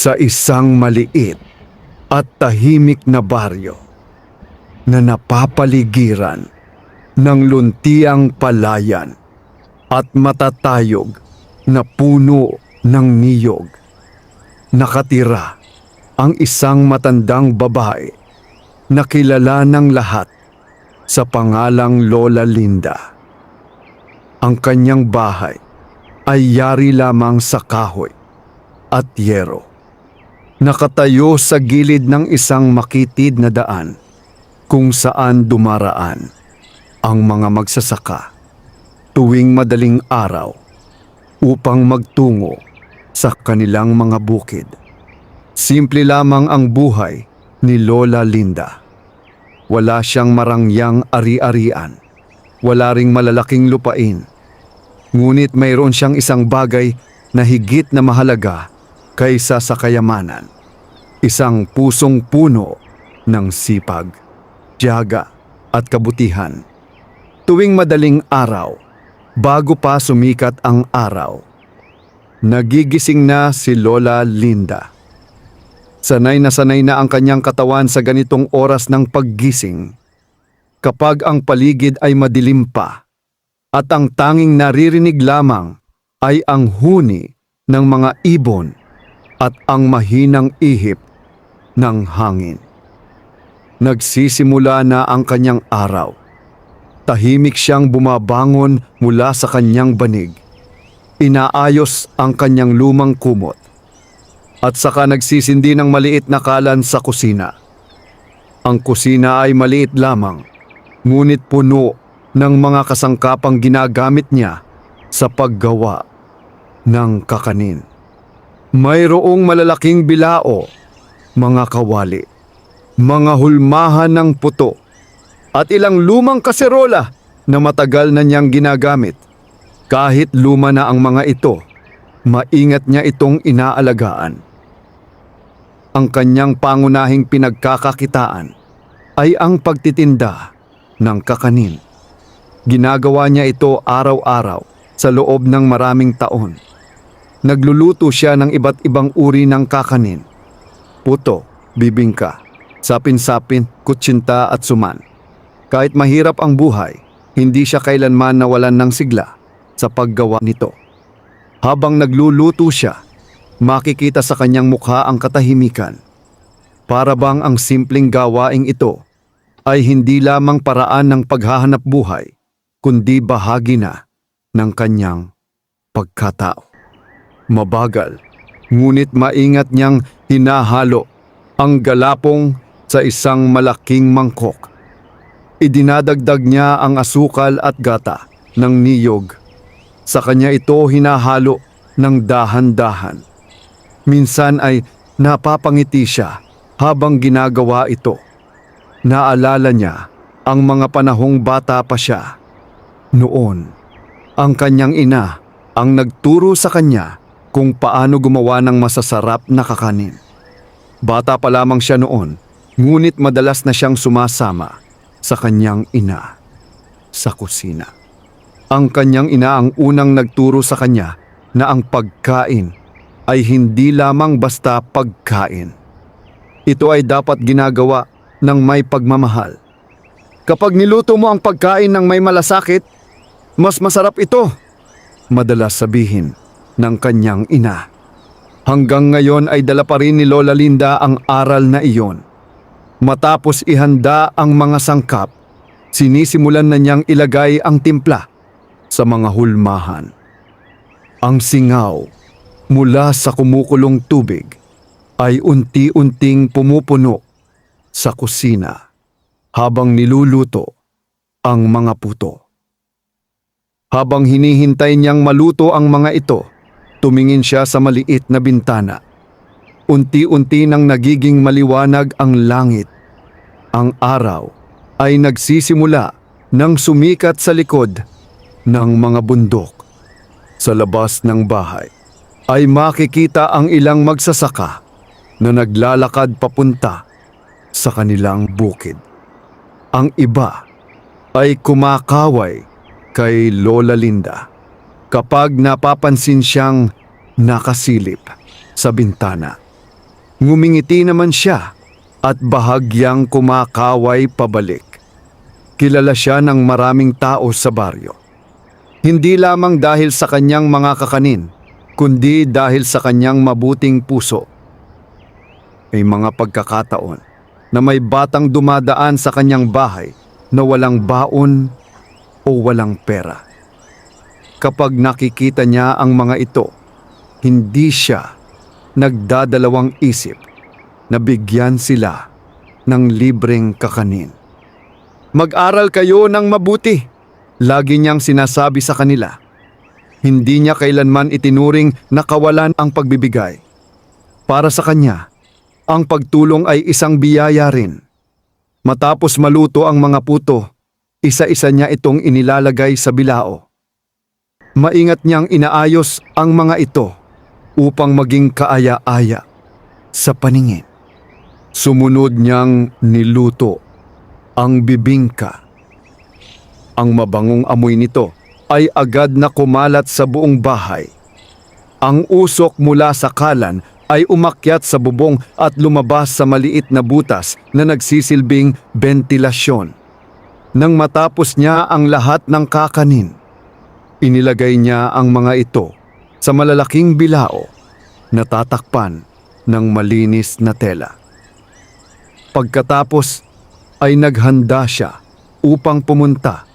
sa isang maliit at tahimik na baryo na napapaligiran ng luntiang palayan at matatayog na puno ng niyog. Nakatira ang isang matandang babae na kilala ng lahat sa pangalang Lola Linda. Ang kanyang bahay ay yari lamang sa kahoy at yero. Nakatayo sa gilid ng isang makitid na daan kung saan dumaraan ang mga magsasaka tuwing madaling araw upang magtungo sa kanilang mga bukid. Simple lamang ang buhay ni Lola Linda. Wala siyang marangyang ari-arian, wala ring malalaking lupain. Ngunit mayroon siyang isang bagay na higit na mahalaga kaysa sa kayamanan. Isang pusong puno ng sipag, tiyaga at kabutihan. Tuwing madaling araw, bago pa sumikat ang araw, nagigising na si Lola Linda. Sanay na ang kanyang katawan sa ganitong oras ng paggising. Kapag ang paligid ay madilim pa at ang tanging naririnig lamang ay ang huni ng mga ibon at ang mahinang ihip ng hangin. Nagsisimula na ang kanyang araw. Tahimik siyang bumabangon mula sa kanyang banig. Inaayos ang kanyang lumang kumot at saka nagsisindi ng maliit na kalan sa kusina. Ang kusina ay maliit lamang, ngunit puno ng mga kasangkapang ginagamit niya sa paggawa ng kakanin. Mayroong malalaking bilao, mga kawali, mga hulmahan ng puto, at ilang lumang kaserola na matagal na niyang ginagamit. Kahit luma na ang mga ito, maingat niya itong inaalagaan. Ang kanyang pangunahing pinagkakakitaan ay ang pagtitinda ng kakanin. Ginagawa niya ito araw-araw sa loob ng maraming taon. Nagluluto siya ng iba't ibang uri ng kakanin: puto, bibingka, sapin-sapin, kutsinta at suman. Kahit mahirap ang buhay, hindi siya kailanman nawalan ng sigla sa paggawa nito. Habang nagluluto siya, makikita sa kanyang mukha ang katahimikan. Para bang ang simpleng gawaing ito ay hindi lamang paraan ng paghahanap buhay, kundi bahagi na ng kanyang pagkatao. Mabagal, ngunit maingat niyang hinahalo ang galapong sa isang malaking mangkok. Idinadagdag niya ang asukal at gata ng niyog. Sa kanya ito hinahalo ng dahan-dahan. Minsan ay napapangiti siya habang ginagawa ito. Naalala niya ang mga panahong bata pa siya. Noon, ang kanyang ina ang nagturo sa kanya kung paano gumawa ng masasarap na kakanin. Bata pa lamang siya noon, ngunit madalas na siyang sumasama sa kanyang ina sa kusina. Ang kanyang ina ang unang nagturo sa kanya na ang pagkain ay hindi lamang basta pagkain. Ito ay dapat ginagawa ng may pagmamahal. Kapag niluto mo ang pagkain ng may malasakit, mas masarap ito, madalas sabihin ng kanyang ina. Hanggang ngayon ay dala pa rin ni Lola Linda ang aral na iyon. Matapos ihanda ang mga sangkap, sinisimulan na niyang ilagay ang timpla sa mga hulmahan. Ang singaw mula sa kumukulong tubig ay unti-unting pumupuno sa kusina habang niluluto ang mga puto. Habang hinihintay niyang maluto ang mga ito, tumingin siya sa maliit na bintana. Unti-unti nang nagiging maliwanag ang langit. Ang araw ay nagsisimula nang sumikat sa likod ng mga bundok. Sa labas ng bahay ay makikita ang ilang magsasaka na naglalakad papunta sa kanilang bukid. Ang iba ay kumakaway kay Lola Linda kapag napapansin siyang nakasilip sa bintana. Ngumingiti naman siya at bahagyang kumakaway pabalik. Kilala siya ng maraming tao sa baryo. Hindi lamang dahil sa kanyang mga kakanin, kundi dahil sa kanyang mabuting puso. May mga pagkakataon na may batang dumadaan sa kanyang bahay na walang baon o walang pera. Kapag nakikita niya ang mga ito, hindi siya nagdadalawang isip na bigyan sila ng libreng kakanin. Mag-aral kayo ng mabuti, lagi niyang sinasabi sa kanila. Hindi niya kailanman itinuring na kawalan ang pagbibigay. Para sa kanya, ang pagtulong ay isang biyaya rin. Matapos maluto ang mga puto, isa-isa niya itong inilalagay sa bilao. Maingat niyang inaayos ang mga ito upang maging kaaya-aya sa paningin. Sumunod niyang niluto ang bibingka. Ang mabangong amoy nito ay agad na kumalat sa buong bahay. Ang usok mula sa kalan ay umakyat sa bubong at lumabas sa maliit na butas na nagsisilbing bentilasyon. Nang matapos niya ang lahat ng kakanin, inilagay niya ang mga ito sa malalaking bilao na tatakpan ng malinis na tela. Pagkatapos ay naghanda siya upang pumunta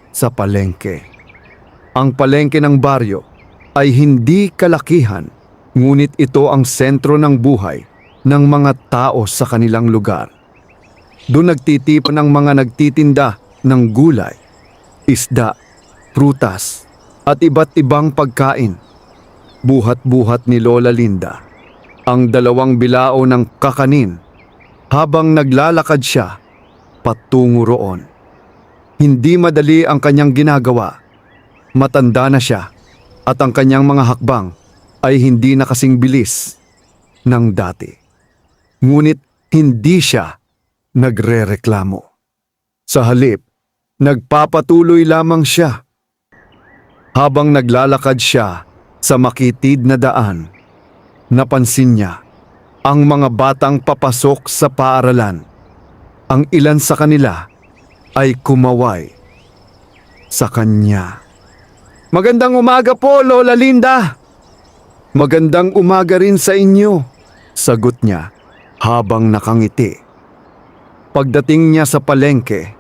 sa palengke. Ang palengke ng baryo ay hindi kalakihan, ngunit ito ang sentro ng buhay ng mga tao sa kanilang lugar. Doon nagtitipon ang mga nagtitinda ng gulay, isda, prutas at iba't ibang pagkain. Buhat-buhat ni Lola Linda ang 2 bilao ng kakanin habang naglalakad siya patungo roon. Hindi madali ang kanyang ginagawa. Matanda na siya at ang kanyang mga hakbang ay hindi na kasing bilis ng dati. Ngunit hindi siya nagrereklamo. Sa halip, nagpapatuloy lamang siya. Habang naglalakad siya sa makitid na daan, napansin niya ang mga batang papasok sa paaralan. Ang ilan sa kanila ay kumaway sa kanya. "Magandang umaga po, Lola Linda." "Magandang umaga rin sa inyo," sagot niya habang nakangiti. Pagdating niya sa palengke,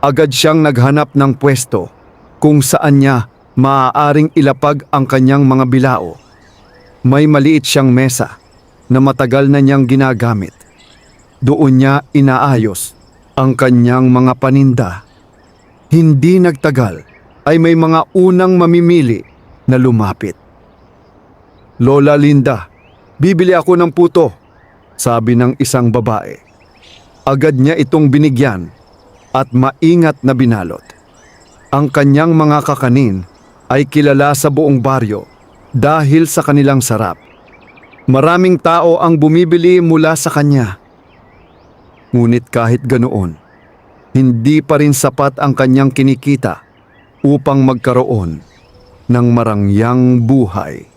agad siyang naghanap ng pwesto kung saan niya maaaring ilapag ang kanyang mga bilao. May maliit siyang mesa na matagal na niyang ginagamit. Doon niya inaayos ang kanyang mga paninda. Hindi nagtagal ay may mga unang mamimili na lumapit. "Lola Linda, bibili ako ng puto," sabi ng isang babae. Agad niya itong binigyan at maingat na binalot. Ang kanyang mga kakanin ay kilala sa buong baryo dahil sa kanilang sarap. Maraming tao ang bumibili mula sa kanya. Ngunit kahit ganoon, hindi pa rin sapat ang kanyang kinikita upang magkaroon ng marangyang buhay.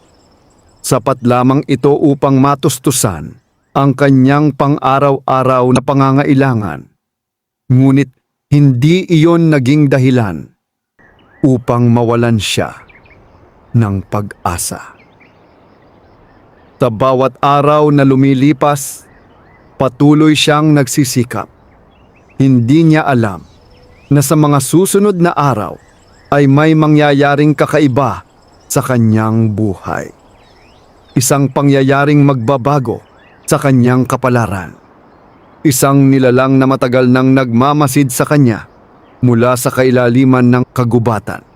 Sapat lamang ito upang matustusan ang kanyang pang-araw-araw na pangangailangan. Ngunit hindi iyon naging dahilan upang mawalan siya ng pag-asa. Sa bawat araw na lumilipas, patuloy siyang nagsisikap. Hindi niya alam na sa mga susunod na araw ay may mangyayaring kakaiba sa kanyang buhay. Isang pangyayaring magbabago sa kanyang kapalaran. Isang nilalang na matagal nang nagmamasid sa kanya mula sa kailaliman ng kagubatan.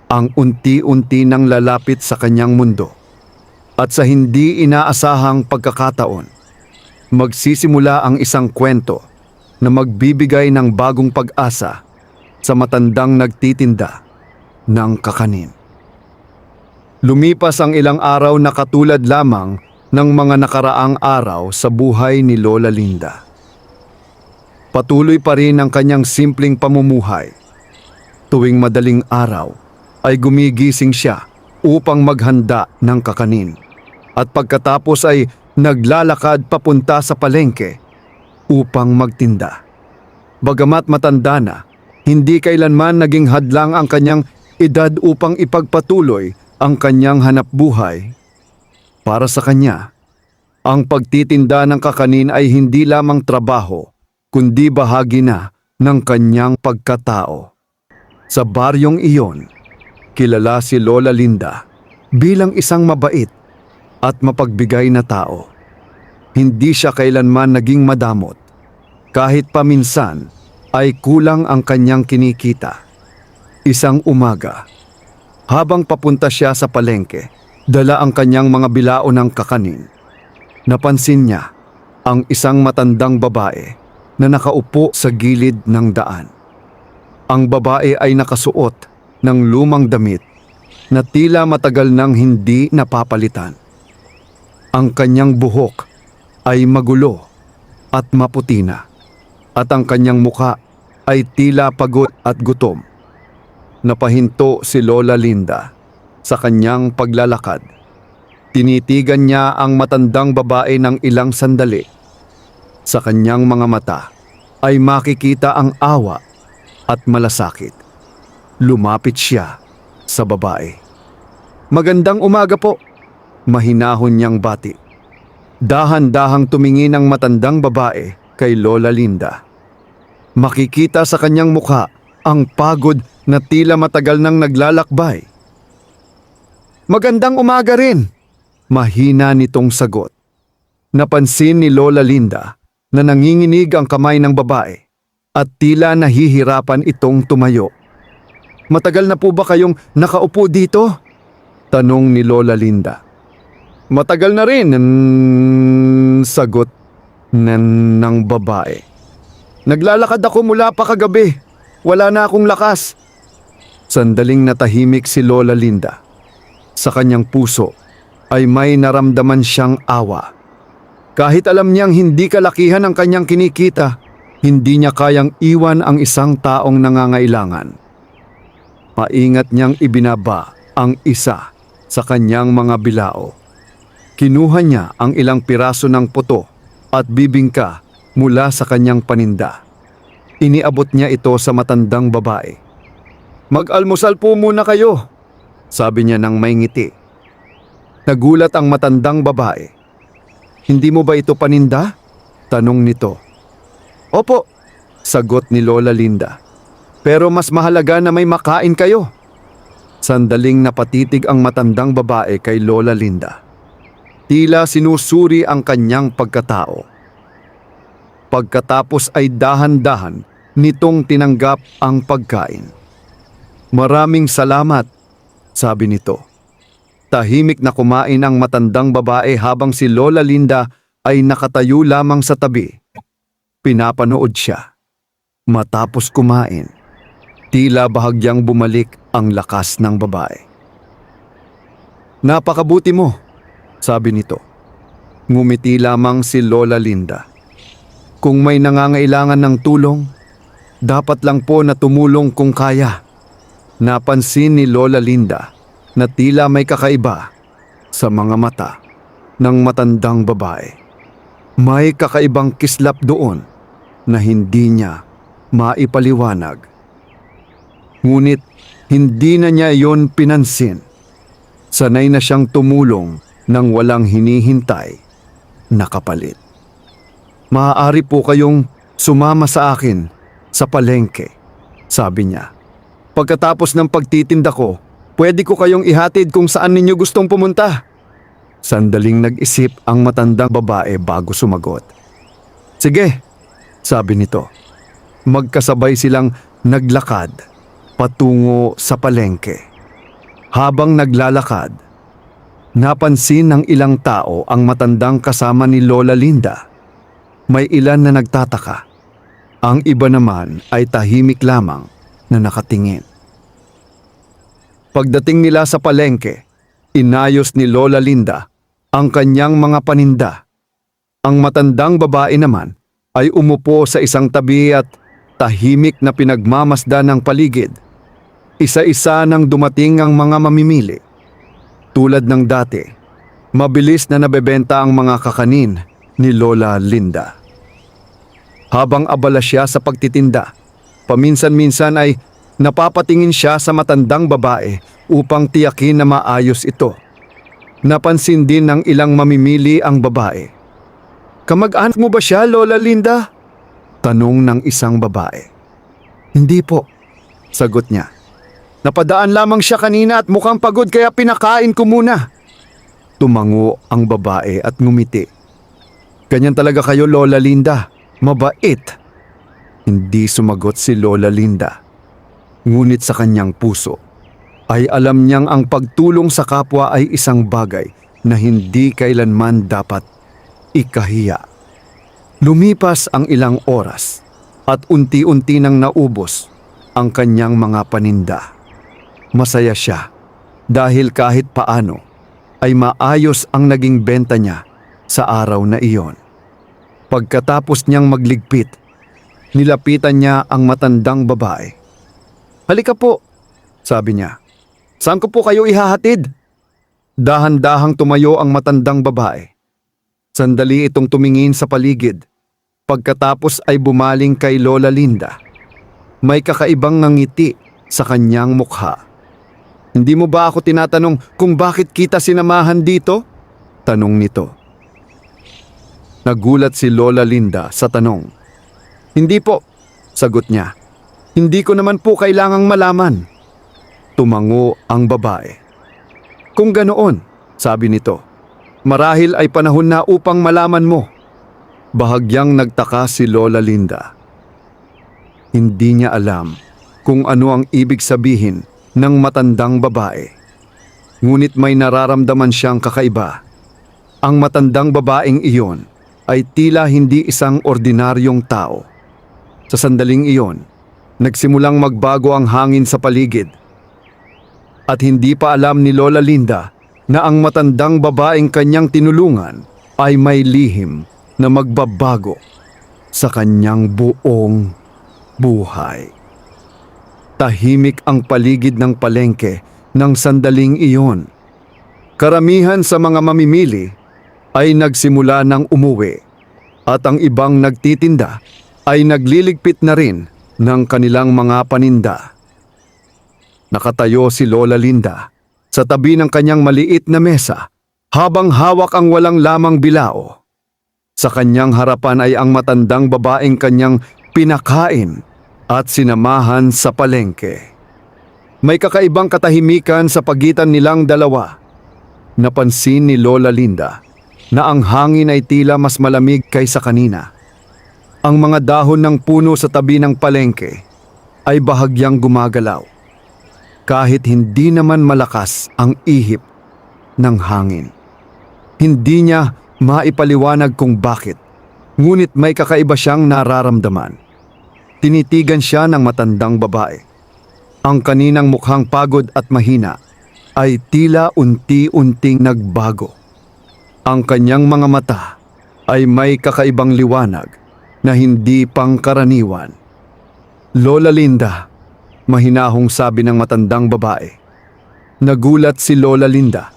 Ang unti-unti nang lalapit sa kanyang mundo. At sa hindi inaasahang pagkakataon, magsisimula ang isang kwento na magbibigay ng bagong pag-asa sa matandang nagtitinda ng kakanin. Lumipas ang ilang araw na katulad lamang ng mga nakaraang araw sa buhay ni Lola Linda. Patuloy pa rin ang kanyang simpleng pamumuhay. Tuwing madaling araw ay gumigising siya upang maghanda ng kakanin. At pagkatapos ay naglalakad papunta sa palengke upang magtinda. Bagamat matanda na, hindi kailanman naging hadlang ang kanyang edad upang ipagpatuloy ang kanyang hanapbuhay. Para sa kanya, ang pagtitinda ng kakanin ay hindi lamang trabaho, kundi bahagi na ng kanyang pagkatao. Sa baryong iyon, kilala si Lola Linda bilang isang mabait at mapagbigay na tao. Hindi siya kailanman naging madamot. Kahit paminsan ay kulang ang kanyang kinikita. Isang umaga, habang papunta siya sa palengke, dala ang kanyang mga bilao ng kakanin. Napansin niya ang isang matandang babae na nakaupo sa gilid ng daan. Ang babae ay nakasuot ng lumang damit na tila matagal nang hindi napapalitan. Ang kanyang buhok ay magulo at maputi na, at ang kanyang muka ay tila pagod at gutom. Napahinto si Lola Linda sa kanyang paglalakad. Tinitigan niya ang matandang babae ng ilang sandali. Sa kanyang mga mata ay makikita ang awa at malasakit. Lumapit siya sa babae. "Magandang umaga po," mahinahon niyang bati. Dahan-dahang tumingin ang matandang babae kay Lola Linda. Makikita sa kanyang mukha ang pagod na tila matagal nang naglalakbay. "Magandang umaga rin," mahina nitong sagot. Napansin ni Lola Linda na nanginginig ang kamay ng babae at tila nahihirapan itong tumayo. "Matagal na po ba kayong nakaupo dito?" tanong ni Lola Linda. "Matagal na rin," sagot ng babae. "Naglalakad ako mula pa kagabi. Wala na akong lakas." Sandaling natahimik si Lola Linda. Sa kanyang puso ay may naramdaman siyang awa. Kahit alam niyang hindi kalakihan ang kanyang kinikita, hindi niya kayang iwan ang isang taong nangangailangan. Maingat niyang ibinaba ang isa sa kanyang mga bilao. Kinuha niya ang ilang piraso ng puto at bibingka mula sa kanyang paninda. Iniabot niya ito sa matandang babae. "Mag-almusal po muna kayo," sabi niya nang may ngiti. Nagulat ang matandang babae. "Hindi mo ba ito paninda?" tanong nito. "Opo," sagot ni Lola Linda. "Pero mas mahalaga na may makain kayo." Sandaling napatitig ang matandang babae kay Lola Linda. Tila sinusuri ang kanyang pagkatao. Pagkatapos ay dahan-dahan nitong tinanggap ang pagkain. "Maraming salamat," sabi nito. Tahimik na kumain ang matandang babae habang si Lola Linda ay nakatayo lamang sa tabi. Pinapanood siya. Matapos kumain, tila bahagyang bumalik ang lakas ng babae. "Napakabuti mo," sabi nito. Ngumiti lamang si Lola Linda. "Kung may nangangailangan ng tulong, dapat lang po na tumulong kung kaya." Napansin ni Lola Linda na tila may kakaiba sa mga mata ng matandang babae. May kakaibang kislap doon na hindi niya maipaliwanag. Ngunit hindi na niya iyon pinansin. Sanay na siyang tumulong nang walang hinihintay na kapalit. "Maaari po kayong sumama sa akin sa palengke," sabi niya. "Pagkatapos ng pagtitinda ko, pwede ko kayong ihatid kung saan ninyo gustong pumunta." Sandaling nag-isip ang matandang babae bago sumagot. "Sige," sabi nito. Magkasabay silang naglakad patungo sa palengke. Habang naglalakad, napansin ng ilang tao ang matandang kasama ni Lola Linda. May ilan na nagtataka. Ang iba naman ay tahimik lamang na nakatingin. Pagdating nila sa palengke, inayos ni Lola Linda ang kanyang mga paninda. Ang matandang babae naman ay umupo sa isang tabi at tahimik na pinagmamasdan ng paligid. Isa-isa nang dumating ang mga mamimili. Tulad ng dati, Mabilis na nabebenta ang mga kakanin ni Lola Linda. Habang abala siya sa pagtitinda, paminsan-minsan ay napapatingin siya sa matandang babae upang tiyakin na maayos ito. Napansin din ng ilang mamimili ang babae. "Kamag-anak mo ba siya, Lola Linda?" tanong ng isang babae. "Hindi po," sagot niya. "Napadaan lamang siya kanina at mukhang pagod kaya pinakain ko muna." Tumango ang babae at ngumiti. "Ganyan talaga kayo, Lola Linda. Mabait." Hindi sumagot si Lola Linda. Ngunit sa kanyang puso ay alam niyang ang pagtulong sa kapwa ay isang bagay na hindi kailanman dapat ikahiya. Lumipas ang ilang oras at unti-unti nang naubos ang kanyang mga paninda. Masaya siya dahil kahit paano ay maayos ang naging benta niya sa araw na iyon. Pagkatapos niyang magligpit, nilapitan niya ang matandang babae. "Halika po," sabi niya. "Saan ko po kayo ihahatid?" Dahan-dahang tumayo ang matandang babae. Sandali itong tumingin sa paligid. Pagkatapos ay bumaling kay Lola Linda. May kakaibang ngiti sa kanyang mukha. "Hindi mo ba ako tinatanong kung bakit kita sinamahan dito?" tanong nito. Nagulat si Lola Linda sa tanong. "Hindi po," sagot niya. "Hindi ko naman po kailangang malaman." Tumango ang babae. "Kung ganoon," sabi nito, "marahil ay panahon na upang malaman mo." Bahagyang nagtaka si Lola Linda. Hindi niya alam kung ano ang ibig sabihin ng matandang babae. Ngunit may nararamdaman siyang kakaiba. Ang matandang babaeng iyon ay tila hindi isang ordinaryong tao. Sa sandaling iyon, nagsimulang magbago ang hangin sa paligid. At hindi pa alam ni Lola Linda na ang matandang babaeng kanyang tinulungan ay may lihim na magbabago sa kanyang buong buhay. Tahimik ang paligid ng palengke ng sandaling iyon. Karamihan sa mga mamimili ay nagsimula ng umuwi at ang ibang nagtitinda ay nagliligpit na rin ng kanilang mga paninda. Nakatayo si Lola Linda sa tabi ng kanyang maliit na mesa habang hawak ang walang lamang bilao. Sa kanyang harapan ay ang matandang babaeng kanyang pinakain at sinamahan sa palengke. May kakaibang katahimikan sa pagitan nilang dalawa. Napansin ni Lola Linda na ang hangin ay tila mas malamig kaysa kanina. Ang mga dahon ng puno sa tabi ng palengke ay bahagyang gumagalaw. Kahit hindi naman malakas ang ihip ng hangin. Hindi niya maipaliwanag kung bakit, ngunit may kakaiba siyang nararamdaman. Tinitigan siya ng matandang babae. Ang kaninang mukhang pagod at mahina ay tila unti-unting nagbago. Ang kanyang mga mata ay may kakaibang liwanag na hindi pangkaraniwan. "Lola Linda," mahinahong sabi ng matandang babae. Nagulat si Lola Linda.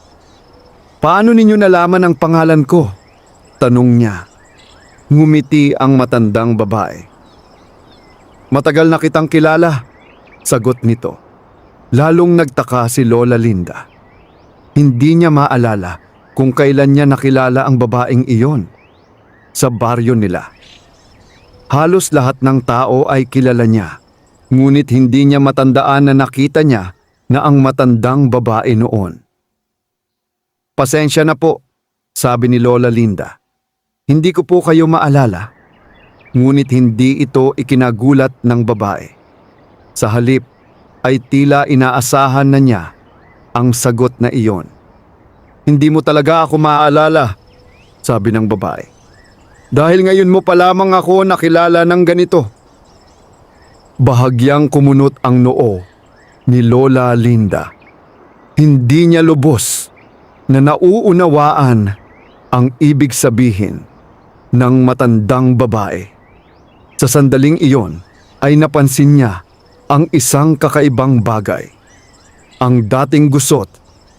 "Paano ninyo nalaman ang pangalan ko?" tanong niya. Ngumiti ang matandang babae. "Matagal na kitang kilala," sagot nito. Lalong nagtaka si Lola Linda. Hindi niya maalala kung kailan niya nakilala ang babaeng iyon. Sa baryo nila. Halos lahat ng tao ay kilala niya, ngunit hindi niya matandaan na nakita niya na ang matandang babae noon. "Pasensya na po," sabi ni Lola Linda. "Hindi ko po kayo maalala." Ngunit hindi ito ikinagulat ng babae. Sa halip ay tila inaasahan na niya ang sagot na iyon. "Hindi mo talaga ako maaalala," sabi ng babae. "Dahil ngayon mo pa lamang ako nakilala ng ganito." Bahagyang kumunot ang noo ni Lola Linda. Hindi niya lubos na nauunawaan ang ibig sabihin ng matandang babae. Sa sandaling iyon ay napansin niya ang isang kakaibang bagay. Ang dating gusot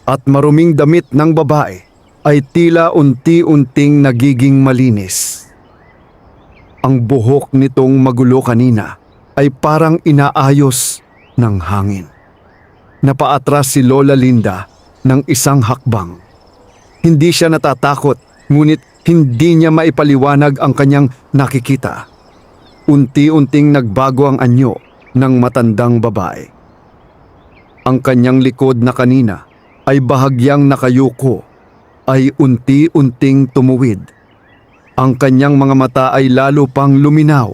at maruming damit ng babae ay tila unti-unting nagiging malinis. Ang buhok nitong magulo kanina ay parang inaayos ng hangin. Napaatras si Lola Linda ng isang hakbang. Hindi siya natatakot, ngunit hindi niya maipaliwanag ang kanyang nakikita. Unti-unting nagbago ang anyo ng matandang babae. Ang kanyang likod na kanina ay bahagyang nakayuko ay unti-unting tumuwid. Ang kanyang mga mata ay lalo pang luminaw.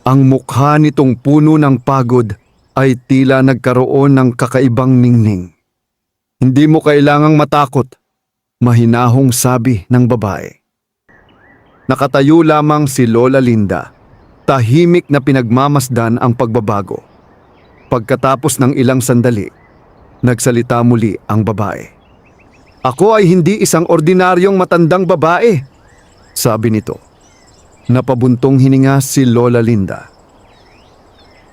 Ang mukha nitong puno ng pagod ay tila nagkaroon ng kakaibang ningning. Hindi mo kailangang matakot, mahinahong sabi ng babae. Nakatayo lamang si Lola Linda, tahimik na pinagmamasdan ang pagbabago. Pagkatapos ng ilang sandali, nagsalita muli ang babae. Ako ay hindi isang ordinaryong matandang babae, sabi nito. Napabuntong hininga si Lola Linda.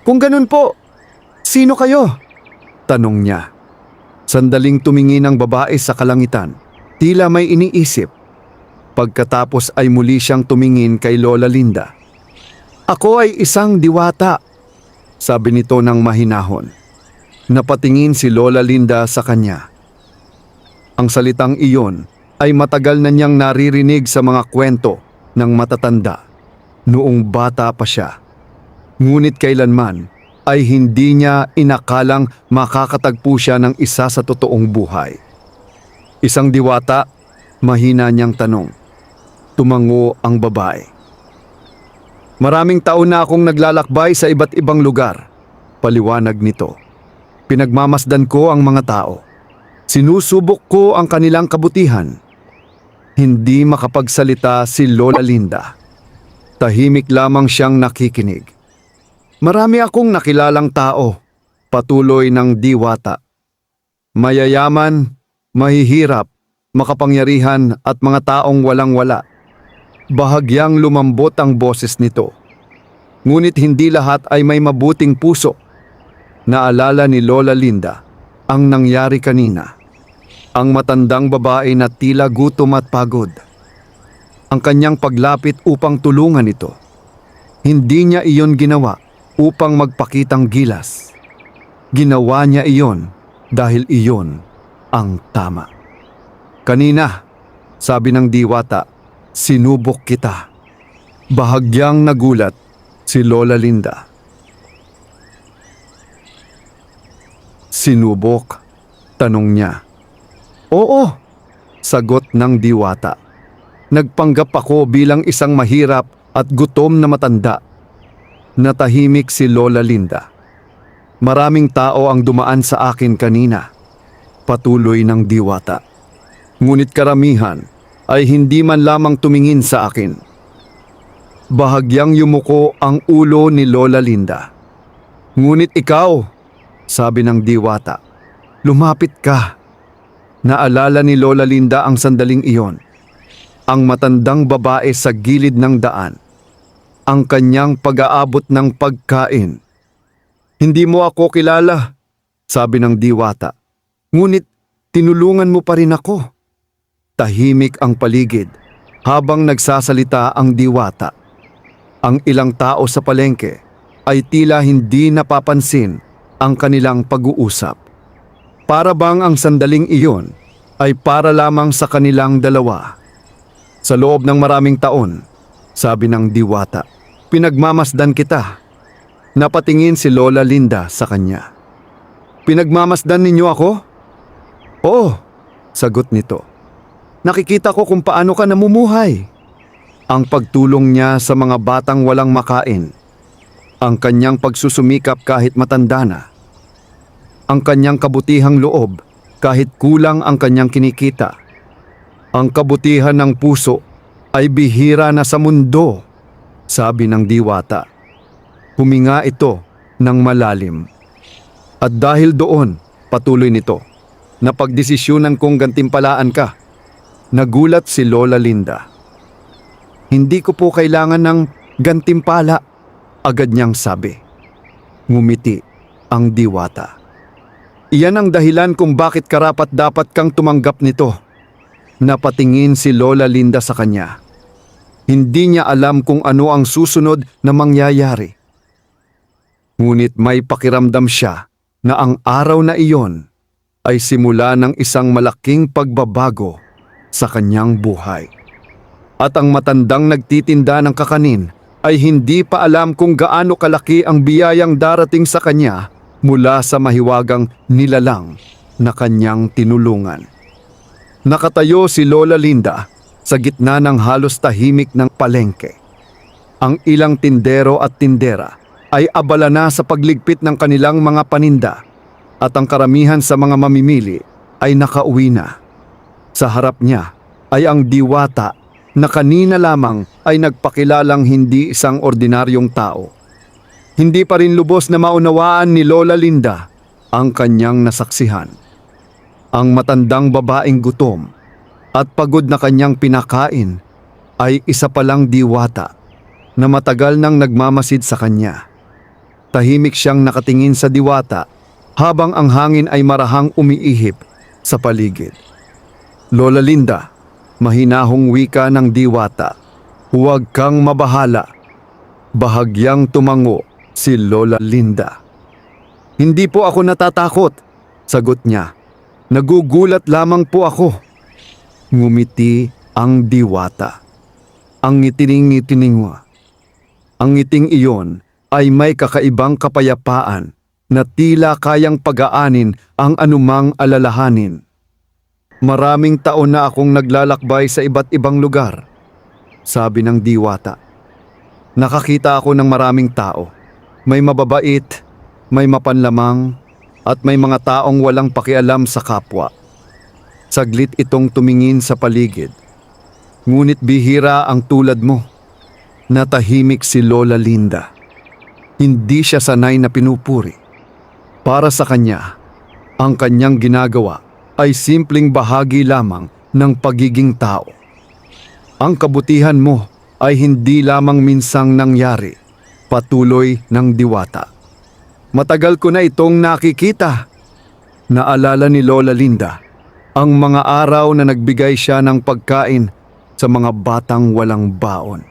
Kung ganun po, sino kayo? Tanong niya. Sandaling tumingin ang babae sa kalangitan, tila may iniisip. Pagkatapos ay muli siyang tumingin kay Lola Linda. Ako ay isang diwata, sabi nito ng mahinahon. Napatingin si Lola Linda sa kanya. Ang salitang iyon ay matagal na niyang naririnig sa mga kwento ng matatanda noong bata pa siya. Ngunit kailanman ay hindi niya inakalang makakatagpo siya ng isa sa totoong buhay. Isang diwata, mahina niyang tanong. Tumango ang babae. Maraming taon na akong naglalakbay sa iba't ibang lugar, paliwanag nito. Pinagmamasdan ko ang mga tao. Sinusubok ko ang kanilang kabutihan. Hindi makapagsalita si Lola Linda. Tahimik lamang siyang nakikinig. Marami akong nakilalang tao, patuloy ng diwata. Mayayaman, mahihirap, makapangyarihan at mga taong walang-wala. Bahagyang lumambot ang boses nito. Ngunit hindi lahat ay may mabuting puso. Naalala ni Lola Linda ang nangyari kanina. Ang matandang babae na tila gutom at pagod. Ang kanyang paglapit upang tulungan ito. Hindi niya iyon ginawa upang magpakitang gilas. Ginawa niya iyon dahil iyon ang tama. Kanina, sabi ng diwata, sinubok kita. Bahagyang nagulat si Lola Linda. Sinubok? Tanong niya. Oo, sagot ng diwata. Nagpanggap ako bilang isang mahirap at gutom na matanda. Natahimik si Lola Linda. Maraming tao ang dumaan sa akin kanina, patuloy ng diwata. Ngunit karamihan ay hindi man lamang tumingin sa akin. Bahagyang yumuko ang ulo ni Lola Linda. Ngunit ikaw, sabi ng diwata, lumapit ka. Naalala ni Lola Linda ang sandaling iyon. Ang matandang babae sa gilid ng daan. Ang kanyang pag-aabot ng pagkain. Hindi mo ako kilala, sabi ng diwata. Ngunit tinulungan mo pa rin ako. Tahimik ang paligid habang nagsasalita ang diwata. Ang ilang tao sa palengke ay tila hindi napapansin ang kanilang pag-uusap. Para bang ang sandaling iyon ay para lamang sa kanilang dalawa. Sa loob ng maraming taon, sabi ng diwata, pinagmamasdan kita. Napatingin si Lola Linda sa kanya. Pinagmamasdan ninyo ako? Oo, sagot nito. Nakikita ko kung paano ka namumuhay. Ang pagtulong niya sa mga batang walang makain. Ang kanyang pagsusumikap kahit matanda na. Ang kanyang kabutihang loob kahit kulang ang kanyang kinikita. Ang kabutihan ng puso ay bihira na sa mundo, sabi ng diwata. Huminga ito ng malalim. At dahil doon, patuloy nito, napagdesisyonan kong gantimpalaan ka. Nagulat si Lola Linda. Hindi ko po kailangan ng gantimpala, agad niyang sabi. Ngumiti ang diwata. Iyan ang dahilan kung bakit karapat-dapat kang tumanggap nito. Napatingin si Lola Linda sa kanya. Hindi niya alam kung ano ang susunod na mangyayari. Ngunit may pakiramdam siya na ang araw na iyon ay simula ng isang malaking pagbabago sa kanyang buhay. At ang matandang nagtitinda ng kakanin ay hindi pa alam kung gaano kalaki ang biyayang darating sa kanya mula sa mahiwagang nilalang na kanyang tinulungan. Nakatayo si Lola Linda sa gitna ng halos tahimik ng palengke. Ang ilang tindero at tindera ay abala na sa pagligpit ng kanilang mga paninda at ang karamihan sa mga mamimili ay nakauwi na. Sa harap niya ay ang diwata na kanina lamang ay nagpakilalang hindi isang ordinaryong tao. Hindi pa rin lubos na maunawaan ni Lola Linda ang kanyang nasaksihan. Ang matandang babaeng gutom at pagod na kanyang pinakain ay isa palang diwata na matagal nang nagmamasid sa kanya. Tahimik siyang nakatingin sa diwata habang ang hangin ay marahang umiihip sa paligid. Lola Linda, mahinahong wika ng diwata, huwag kang mabahala. Bahagyang tumango si Lola Linda. Hindi po ako natatakot, sagot niya. Nagugulat lamang po ako. Ngumiti ang diwata. Ang ngitining-ngitiningwa. Ang ngiting iyon ay may kakaibang kapayapaan na tila kayang pagaanin ang anumang alalahanin. Maraming taon na akong naglalakbay sa iba't ibang lugar, sabi ng diwata. Nakakita ako ng maraming tao. May mababait, may mapanlamang, at may mga taong walang pakialam sa kapwa. Saglit itong tumingin sa paligid. Ngunit bihira ang tulad mo. Natahimik si Lola Linda. Hindi siya sanay na pinupuri. Para sa kanya, ang kanyang ginagawa ay simpleng bahagi lamang ng pagiging tao. Ang kabutihan mo ay hindi lamang minsang nangyari, patuloy ng diwata. Matagal ko na itong nakikita. Naalala ni Lola Linda ang mga araw na nagbigay siya ng pagkain sa mga batang walang baon.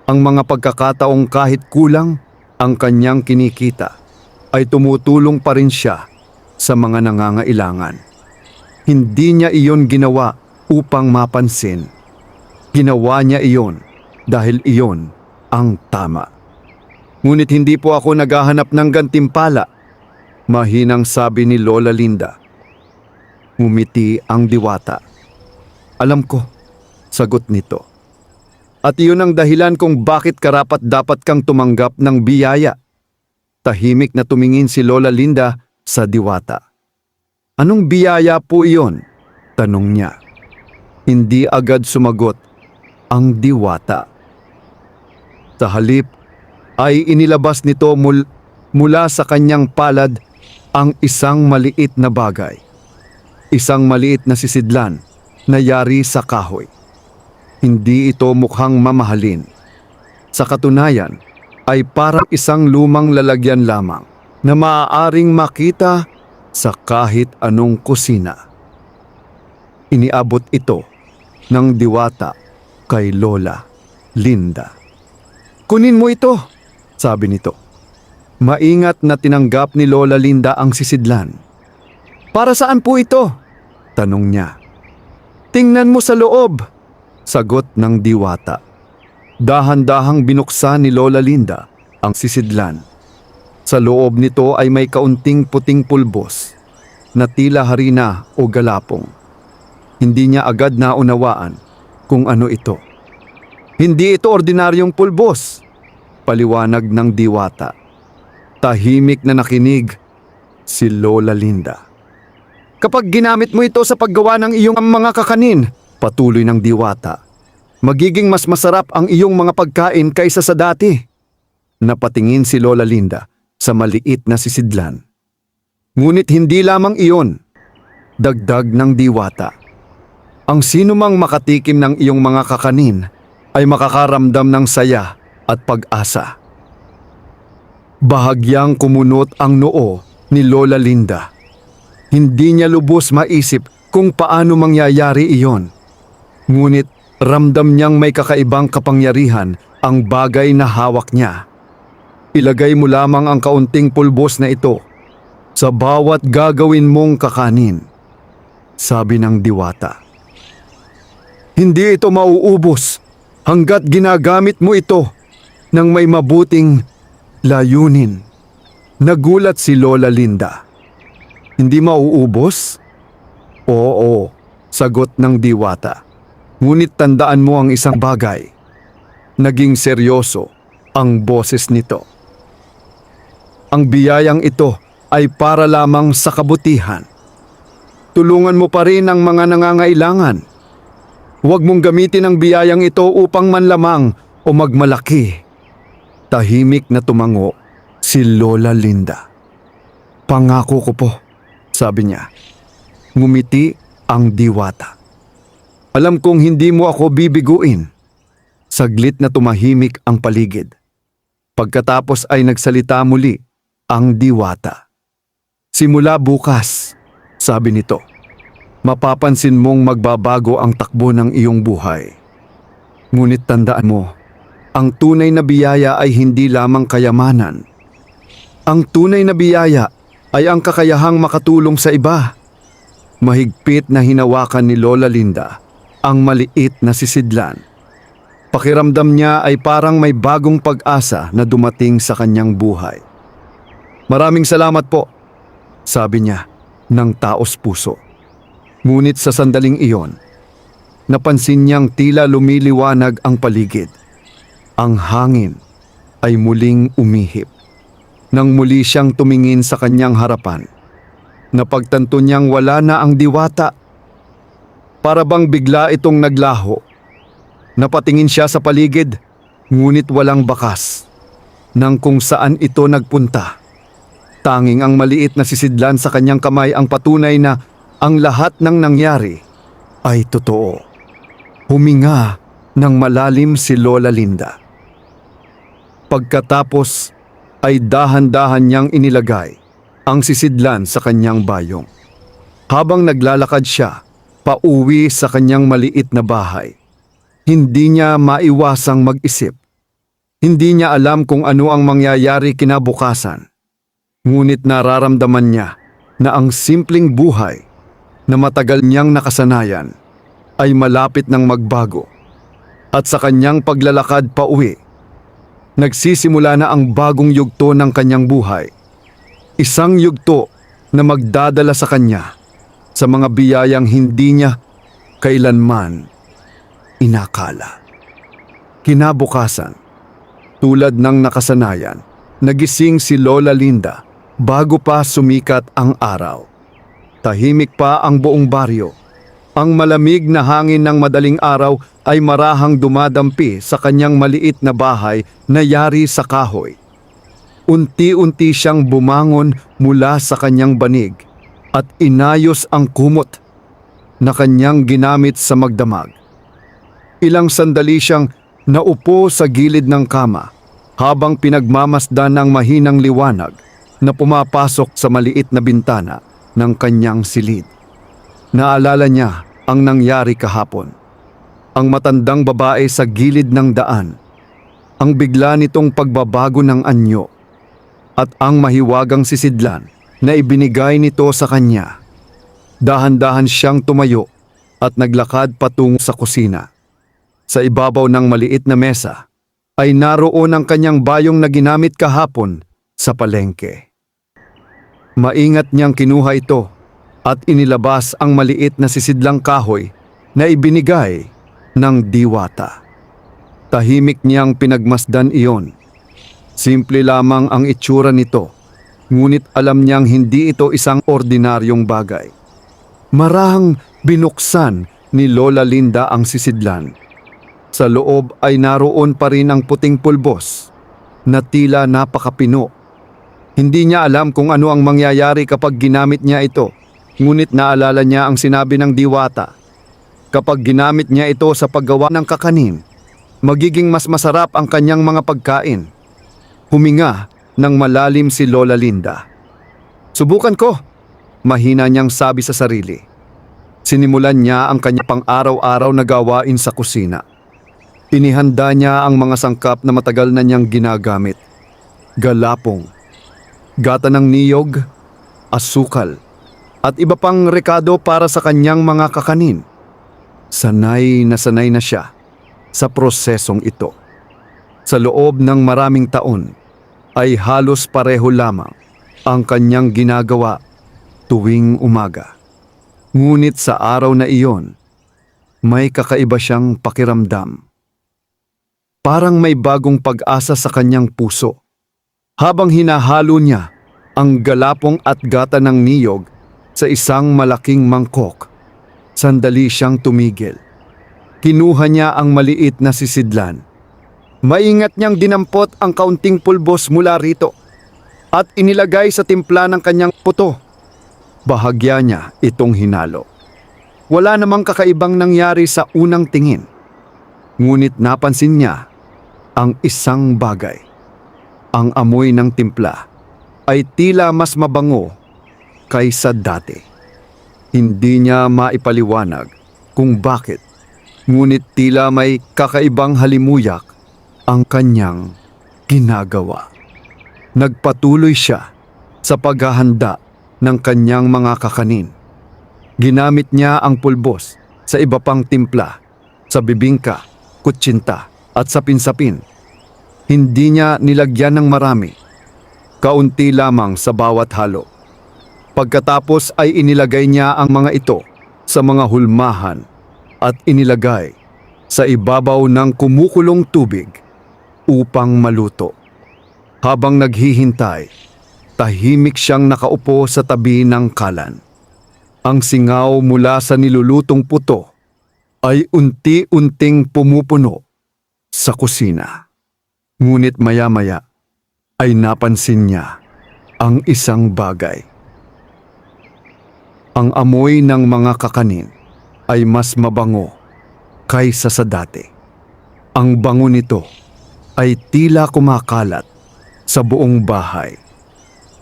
Ang mga pagkakataong kahit kulang ang kanyang kinikita ay tumutulong pa rin siya sa mga nangangailangan. Hindi niya iyon ginawa upang mapansin. Ginawa niya iyon dahil iyon ang tama. Ngunit hindi po ako naghahanap ng gantimpala, mahinang sabi ni Lola Linda. Ngumiti ang diwata. Alam ko, sagot nito. At iyon ang dahilan kung bakit karapat-dapat kang tumanggap ng biyaya. Tahimik na tumingin si Lola Linda sa diwata. Anong biyaya po iyon? Tanong niya. Hindi agad sumagot ang diwata. Sa halip ay inilabas nito mula sa kanyang palad ang isang maliit na bagay. Isang maliit na sisidlan na yari sa kahoy. Hindi ito mukhang mamahalin. Sa katunayan ay parang isang lumang lalagyan lamang na maaaring makita sa kahit anong kusina. Iniabot ito ng diwata kay Lola Linda. Kunin mo ito, sabi nito. Maingat na tinanggap ni Lola Linda ang sisidlan. Para saan po ito? Tanong niya. Tingnan mo sa loob, sagot ng diwata. Dahan-dahang binuksan ni Lola Linda ang sisidlan. Sa loob nito ay may kaunting puting pulbos na tila harina o galapong. Hindi niya agad naunawaan kung ano ito. Hindi ito ordinaryong pulbos, paliwanag ng diwata. Tahimik na nakinig si Lola Linda. Kapag ginamit mo ito sa paggawa ng iyong mga kakanin, patuloy ng diwata, magiging mas masarap ang iyong mga pagkain kaysa sa dati. Napatingin si Lola Linda sa maliit na sisidlan. Ngunit hindi lamang iyon, dagdag ng diwata. Ang sinumang makatikim ng iyong mga kakanin ay makakaramdam ng saya at pag-asa. Bahagyang kumunot ang noo ni Lola Linda. Hindi niya lubos maisip kung paano mangyayari iyon. Ngunit ramdam niyang may kakaibang kapangyarihan ang bagay na hawak niya. Ilagay mo lamang ang kaunting pulbos na ito sa bawat gagawin mong kakanin, sabi ng diwata. Hindi ito mauubos hanggat ginagamit mo ito ng may mabuting layunin. Nagulat si Lola Linda. Hindi mauubos? Oo, sagot ng diwata. Ngunit tandaan mo ang isang bagay. Naging seryoso ang boses nito. Ang biyayang ito ay para lamang sa kabutihan. Tulungan mo pa rin ang mga nangangailangan. Huwag mong gamitin ang biyayang ito upang manlamang o magmalaki. Tahimik na tumango si Lola Linda. Pangako ko po, sabi niya. Ngumiti ang diwata. Alam kong hindi mo ako bibiguin. Saglit na tumahimik ang paligid. Pagkatapos ay nagsalita muli ang diwata. Simula bukas, sabi nito, mapapansin mong magbabago ang takbo ng iyong buhay. Ngunit tandaan mo, ang tunay na biyaya ay hindi lamang kayamanan. Ang tunay na biyaya ay ang kakayahang makatulong sa iba. Mahigpit na hinawakan ni Lola Linda ang maliit na sisidlan. Pakiramdam niya ay parang may bagong pag-asa na dumating sa kanyang buhay. Maraming salamat po, sabi niya ng taos puso. Ngunit sa sandaling iyon, napansin niyang tila lumiliwanag ang paligid. Ang hangin ay muling umihip. Nang muli siyang tumingin sa kanyang harapan, napagtanto niyang wala na ang diwata. Para bang bigla itong naglaho. Napatingin siya sa paligid, ngunit walang bakas ng kung saan ito nagpunta. Tanging ang maliit na sisidlan sa kanyang kamay ang patunay na ang lahat ng nangyari ay totoo. Huminga ng malalim si Lola Linda. Pagkatapos ay dahan-dahan niyang inilagay ang sisidlan sa kanyang bayong. Habang naglalakad siya pauwi sa kanyang maliit na bahay, hindi niya maiwasang mag-isip. Hindi niya alam kung ano ang mangyayari kinabukasan. Ngunit nararamdaman niya na ang simpleng buhay na matagal niyang nakasanayan ay malapit ng magbago. At sa kanyang paglalakad pauwi, nagsisimula na ang bagong yugto ng kanyang buhay. Isang yugto na magdadala sa kanya sa mga biyayang hindi niya kailanman inakala. Kinabukasan, tulad ng nakasanayan, nagising si Lola Linda bago pa sumikat ang araw. Tahimik pa ang buong baryo. Ang malamig na hangin ng madaling araw ay marahang dumadampi sa kanyang maliit na bahay na yari sa kahoy. Unti-unti siyang bumangon mula sa kanyang banig at inayos ang kumot na kanyang ginamit sa magdamag. Ilang sandali siyang naupo sa gilid ng kama habang pinagmamasdan ng mahinang liwanag na pumapasok sa maliit na bintana ng kanyang silid. Naalala niya ang nangyari kahapon. Ang matandang babae sa gilid ng daan, ang bigla nitong pagbabago ng anyo, at ang mahiwagang sisidlan na ibinigay nito sa kanya. Dahan-dahan siyang tumayo at naglakad patungo sa kusina. Sa ibabaw ng maliit na mesa ay naroon ang kanyang bayong na ginamit kahapon sa palengke. Maingat niyang kinuha ito at inilabas ang maliit na sisidlang kahoy na ibinigay ng diwata. Tahimik niyang pinagmasdan iyon. Simple lamang ang itsura nito, ngunit alam niyang hindi ito isang ordinaryong bagay. Marahang binuksan ni Lola Linda ang sisidlan. Sa loob ay naroon pa rin ang puting pulbos na tila napakapino. Hindi niya alam kung ano ang mangyayari kapag ginamit niya ito, ngunit naalala niya ang sinabi ng diwata. Kapag ginamit niya ito sa paggawa ng kakanin, magiging mas masarap ang kanyang mga pagkain. Huminga ng malalim si Lola Linda. Subukan ko, mahina niyang sabi sa sarili. Sinimulan niya ang kanya pang-araw-araw na gawain sa kusina. Inihanda niya ang mga sangkap na matagal na niyang ginagamit. Galapong, gata ng niyog, asukal, at iba pang rekado para sa kanyang mga kakanin. Sanay na siya sa prosesong ito. Sa loob ng maraming taon ay halos pareho lamang ang kanyang ginagawa tuwing umaga. Ngunit sa araw na iyon, may kakaiba siyang pakiramdam. Parang may bagong pag-asa sa kanyang puso. Habang hinahalo niya ang galapong at gata ng niyog sa isang malaking mangkok, sandali siyang tumigil. Kinuha niya ang maliit na sisidlan. Maingat niyang dinampot ang kaunting pulbos mula rito at inilagay sa timpla ng kanyang puto. Bahagya niya itong hinalo. Wala namang kakaibang nangyari sa unang tingin. Ngunit napansin niya ang isang bagay. Ang amoy ng timpla ay tila mas mabango kaysa dati. Hindi niya maipaliwanag kung bakit, ngunit tila may kakaibang halimuyak ang kanyang ginagawa. Nagpatuloy siya sa paghahanda ng kanyang mga kakanin. Ginamit niya ang pulbos sa iba pang timpla, sa bibingka, kutsinta at sapin-sapin. Hindi niya nilagyan ng marami, kaunti lamang sa bawat halo. Pagkatapos ay inilagay niya ang mga ito sa mga hulmahan at inilagay sa ibabaw ng kumukulong tubig upang maluto. Habang naghihintay, tahimik siyang nakaupo sa tabi ng kalan. Ang singaw mula sa nilulutong puto ay unti-unting pumupuno sa kusina. Ngunit maya-maya ay napansin niya ang isang bagay. Ang amoy ng mga kakanin ay mas mabango kaysa sa dati. Ang bango nito ay tila kumakalat sa buong bahay.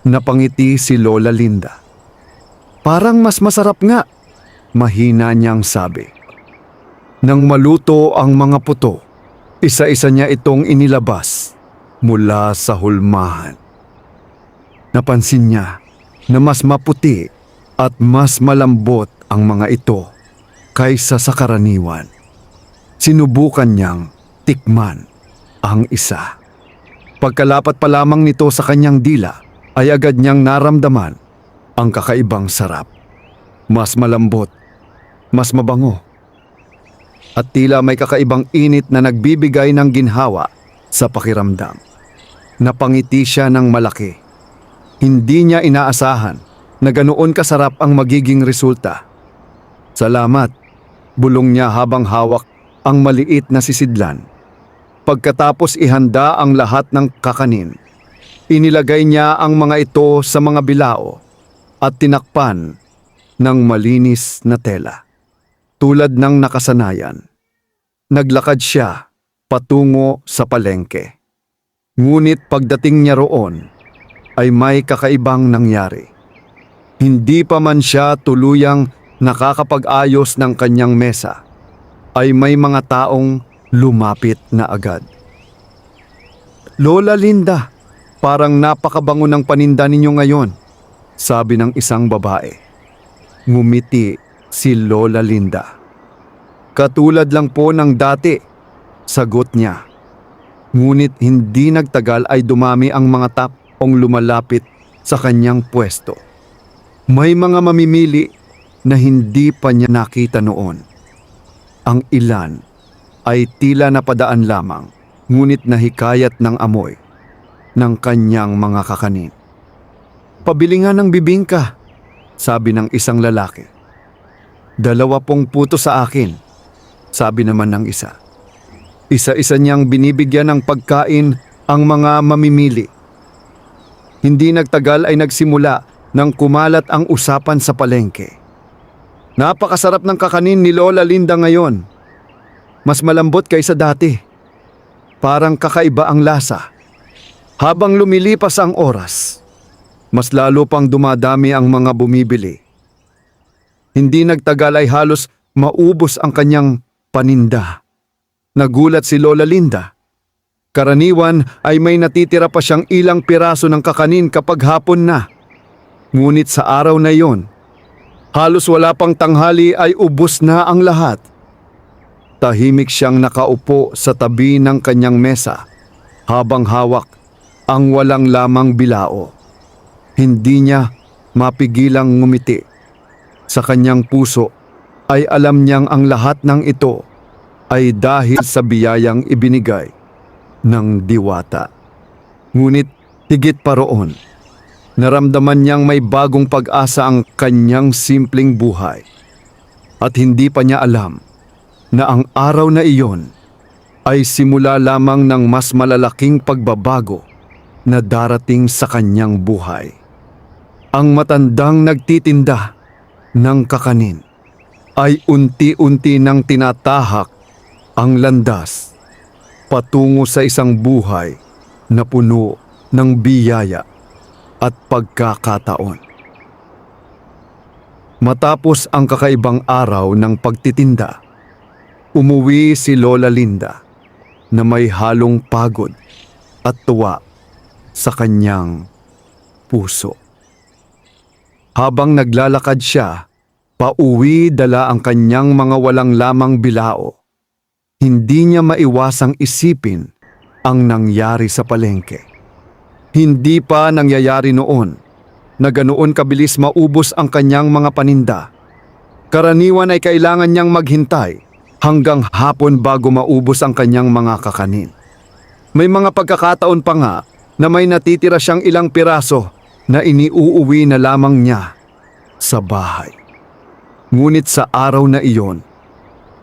Napangiti si Lola Linda. Parang mas masarap nga, mahina niyang sabi. Nang maluto ang mga puto, isa-isa niya itong inilabas mula sa hulmahan. Napansin niya na mas maputi at mas malambot ang mga ito kaysa sa karaniwan. Sinubukan niyang tikman ang isa. Pagkalapat pa lamang nito sa kanyang dila, ay agad niyang naramdaman ang kakaibang sarap. Mas malambot, mas mabango, at tila may kakaibang init na nagbibigay ng ginhawa sa pakiramdam. Napangiti siya ng malaki. Hindi niya inaasahan na ganoon kasarap ang magiging resulta. Salamat, bulong niya habang hawak ang maliit na sisidlan. Pagkatapos ihanda ang lahat ng kakanin, inilagay niya ang mga ito sa mga bilao at tinakpan ng malinis na tela. Tulad ng nakasanayan, naglakad siya patungo sa palengke. Ngunit pagdating niya roon, ay may kakaibang nangyari. Hindi pa man siya tuluyang nakakapag-ayos ng kanyang mesa, ay may mga taong lumapit na agad. Lola Linda, parang napakabango ng paninda ninyo ngayon, sabi ng isang babae. Ngumiti si Lola Linda. Katulad lang po ng dati, sagot niya. Ngunit hindi nagtagal ay dumami ang mga taong lumalapit sa kanyang pwesto. May mga mamimili na hindi pa niya nakita noon. Ang ilan ay tila napadaan lamang, ngunit nahikayat ng amoy ng kanyang mga kakanin. Pabili nga ng bibingka, sabi ng isang lalaki. 20 puto sa akin, sabi naman ng isa. Isa-isa niyang binibigyan ng pagkain ang mga mamimili. Hindi nagtagal ay nagsimula nang kumalat ang usapan sa palengke. Napakasarap ng kakanin ni Lola Linda ngayon. Mas malambot kaysa dati. Parang kakaiba ang lasa. Habang lumilipas ang oras, mas lalo pang dumadami ang mga bumibili. Hindi nagtagal ay halos maubos ang kanyang paninda. Nagulat si Lola Linda. Karaniwan ay may natitira pa siyang ilang piraso ng kakanin kapag hapon na. Ngunit sa araw na iyon, halos wala pang tanghali ay ubos na ang lahat. Tahimik siyang nakaupo sa tabi ng kanyang mesa habang hawak ang walang lamang bilao. Hindi niya mapigilang ngumiti. Sa kanyang puso ay alam niyang ang lahat ng ito ay dahil sa biyayang ibinigay ng diwata. Ngunit higit pa roon, naramdaman niyang may bagong pag-asa ang kanyang simpleng buhay. At hindi pa niya alam na ang araw na iyon ay simula lamang ng mas malalaking pagbabago na darating sa kanyang buhay. Ang matandang nagtitinda ng kakanin ay unti-unti nang tinatahak ang landas patungo sa isang buhay na puno ng biyaya at pagkakataon. Matapos ang kakaibang araw ng pagtitinda, umuwi si Lola Linda na may halong pagod at tuwa sa kanyang puso. Habang naglalakad siya, pauwi dala ang kanyang mga walang lamang bilao. Hindi niya maiwasang isipin ang nangyari sa palengke. Hindi pa nangyayari noon na ganoon kabilis maubos ang kanyang mga paninda. Karaniwan ay kailangan niyang maghintay hanggang hapon bago maubos ang kanyang mga kakanin. May mga pagkakataon pa nga na may natitira siyang ilang piraso na iniuuwi na lamang niya sa bahay. Ngunit sa araw na iyon,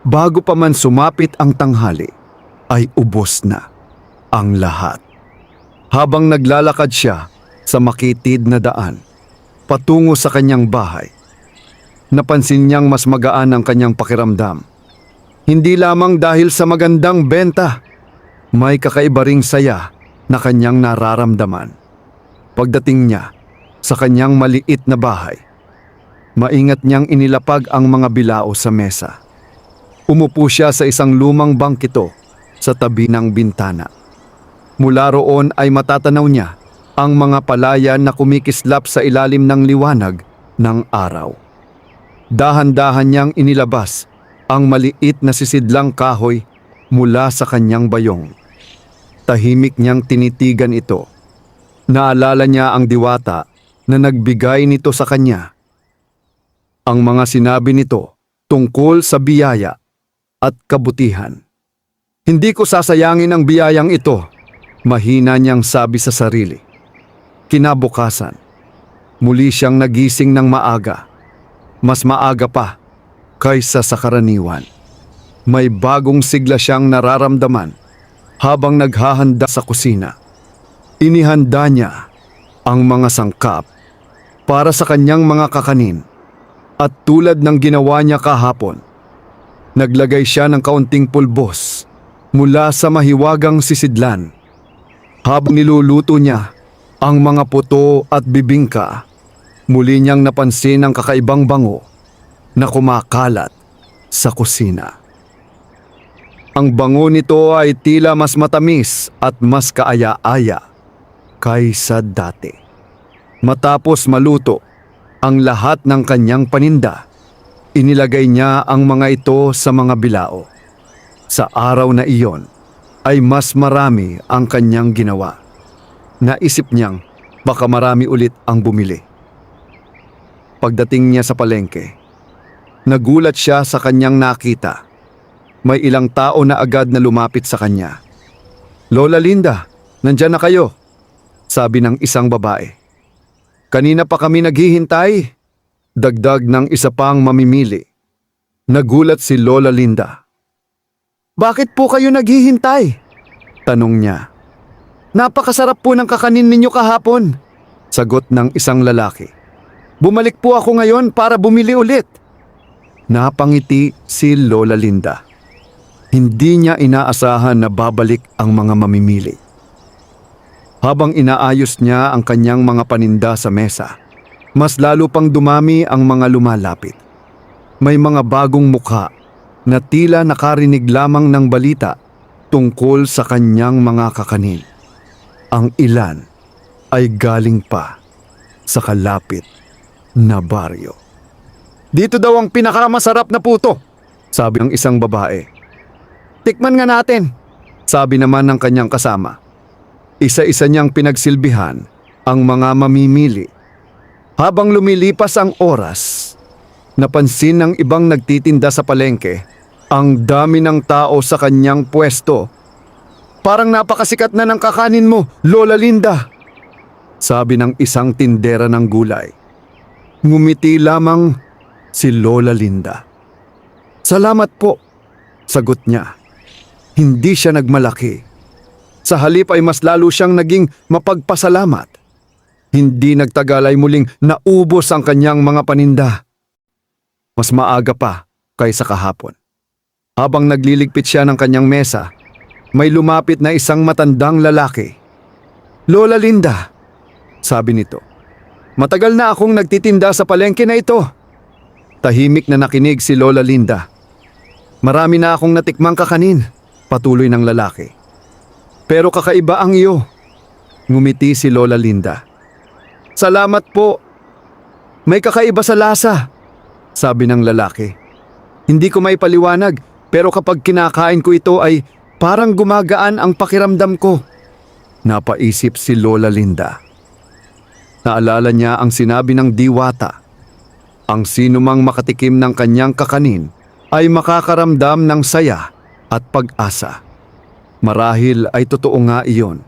bago pa man sumapit ang tanghali, ay ubos na ang lahat. Habang naglalakad siya sa makitid na daan, patungo sa kanyang bahay, napansin niyang mas magaan ang kanyang pakiramdam. Hindi lamang dahil sa magandang benta, may kakaiba ring saya na kanyang nararamdaman. Pagdating niya sa kanyang maliit na bahay, maingat niyang inilapag ang mga bilao sa mesa. Umupo siya sa isang lumang bangkito sa tabi ng bintana. Mula roon ay matatanaw niya ang mga palayan na kumikislap sa ilalim ng liwanag ng araw. Dahan-dahan niyang inilabas ang maliit na sisidlang kahoy mula sa kanyang bayong. Tahimik niyang tinitigan ito. Naalala niya ang diwata na nagbigay nito sa kanya. Ang mga sinabi nito tungkol sa biyaya at kabutihan. Hindi ko sasayangin ang biyayang ito, mahina niyang sabi sa sarili. Kinabukasan, muli siyang nagising ng maaga. Mas maaga pa kaysa sa karaniwan. May bagong sigla siyang nararamdaman habang naghahanda sa kusina. Inihanda niya ang mga sangkap para sa kanyang mga kakanin at tulad ng ginawa niya kahapon, naglagay siya ng kaunting pulbos mula sa mahiwagang sisidlan. Habang niluluto niya ang mga puto at bibingka, muli niyang napansin ang kakaibang bango na kumakalat sa kusina. Ang bango nito ay tila mas matamis at mas kaaya-aya kaysa dati. Matapos maluto ang lahat ng kanyang paninda, inilagay niya ang mga ito sa mga bilao. Sa araw na iyon ay mas marami ang kanyang ginawa. Naisip niyang baka marami ulit ang bumili. Pagdating niya sa palengke, nagulat siya sa kanyang nakita. May ilang tao na agad na lumapit sa kanya. "Lola Linda, nandyan na kayo," sabi ng isang babae. "Kanina pa kami naghihintay," dagdag ng isa pang mamimili. Nagulat si Lola Linda. "Bakit po kayo naghihintay?" tanong niya. "Napakasarap po ng kakanin ninyo kahapon," sagot ng isang lalaki. "Bumalik po ako ngayon para bumili ulit." Napangiti si Lola Linda. Hindi niya inaasahan na babalik ang mga mamimili. Habang inaayos niya ang kanyang mga paninda sa mesa, mas lalo pang dumami ang mga lumalapit. May mga bagong mukha na tila nakarinig lamang ng balita tungkol sa kanyang mga kakanin. Ang ilan ay galing pa sa kalapit na baryo. "Dito daw ang pinakamasarap na puto," sabi ng isang babae. "Tikman nga natin," sabi naman ng kanyang kasama. Isa-isa niyang pinagsilbihan ang mga mamimili. Habang lumilipas ang oras, napansin ng ibang nagtitinda sa palengke ang dami ng tao sa kanyang pwesto. "Parang napakasikat na ng kakanin mo, Lola Linda," sabi ng isang tindera ng gulay. Ngumiti lamang si Lola Linda. "Salamat po," sagot niya. Hindi siya nagmalaki. Sa halip ay mas lalo siyang naging mapagpasalamat. Hindi nagtagal ay muling naubos ang kanyang mga paninda. Mas maaga pa kaysa kahapon. Habang nagliligpit siya ng kanyang mesa, may lumapit na isang matandang lalaki. "Lola Linda," sabi nito, "matagal na akong nagtitinda sa palengke na ito." Tahimik na nakinig si Lola Linda. "Marami na akong natikmang kakanin," patuloy ng lalaki. "Pero kakaiba ang iyo." Ngumiti si Lola Linda. "Salamat po. May kakaiba sa lasa," sabi ng lalaki. "Hindi ko may paliwanag, pero kapag kinakain ko ito ay parang gumagaan ang pakiramdam ko." Napaisip si Lola Linda. Naalala niya ang sinabi ng diwata. Ang sinumang makatikim ng kanyang kakanin ay makakaramdam ng saya at pag-asa. Marahil ay totoo nga iyon.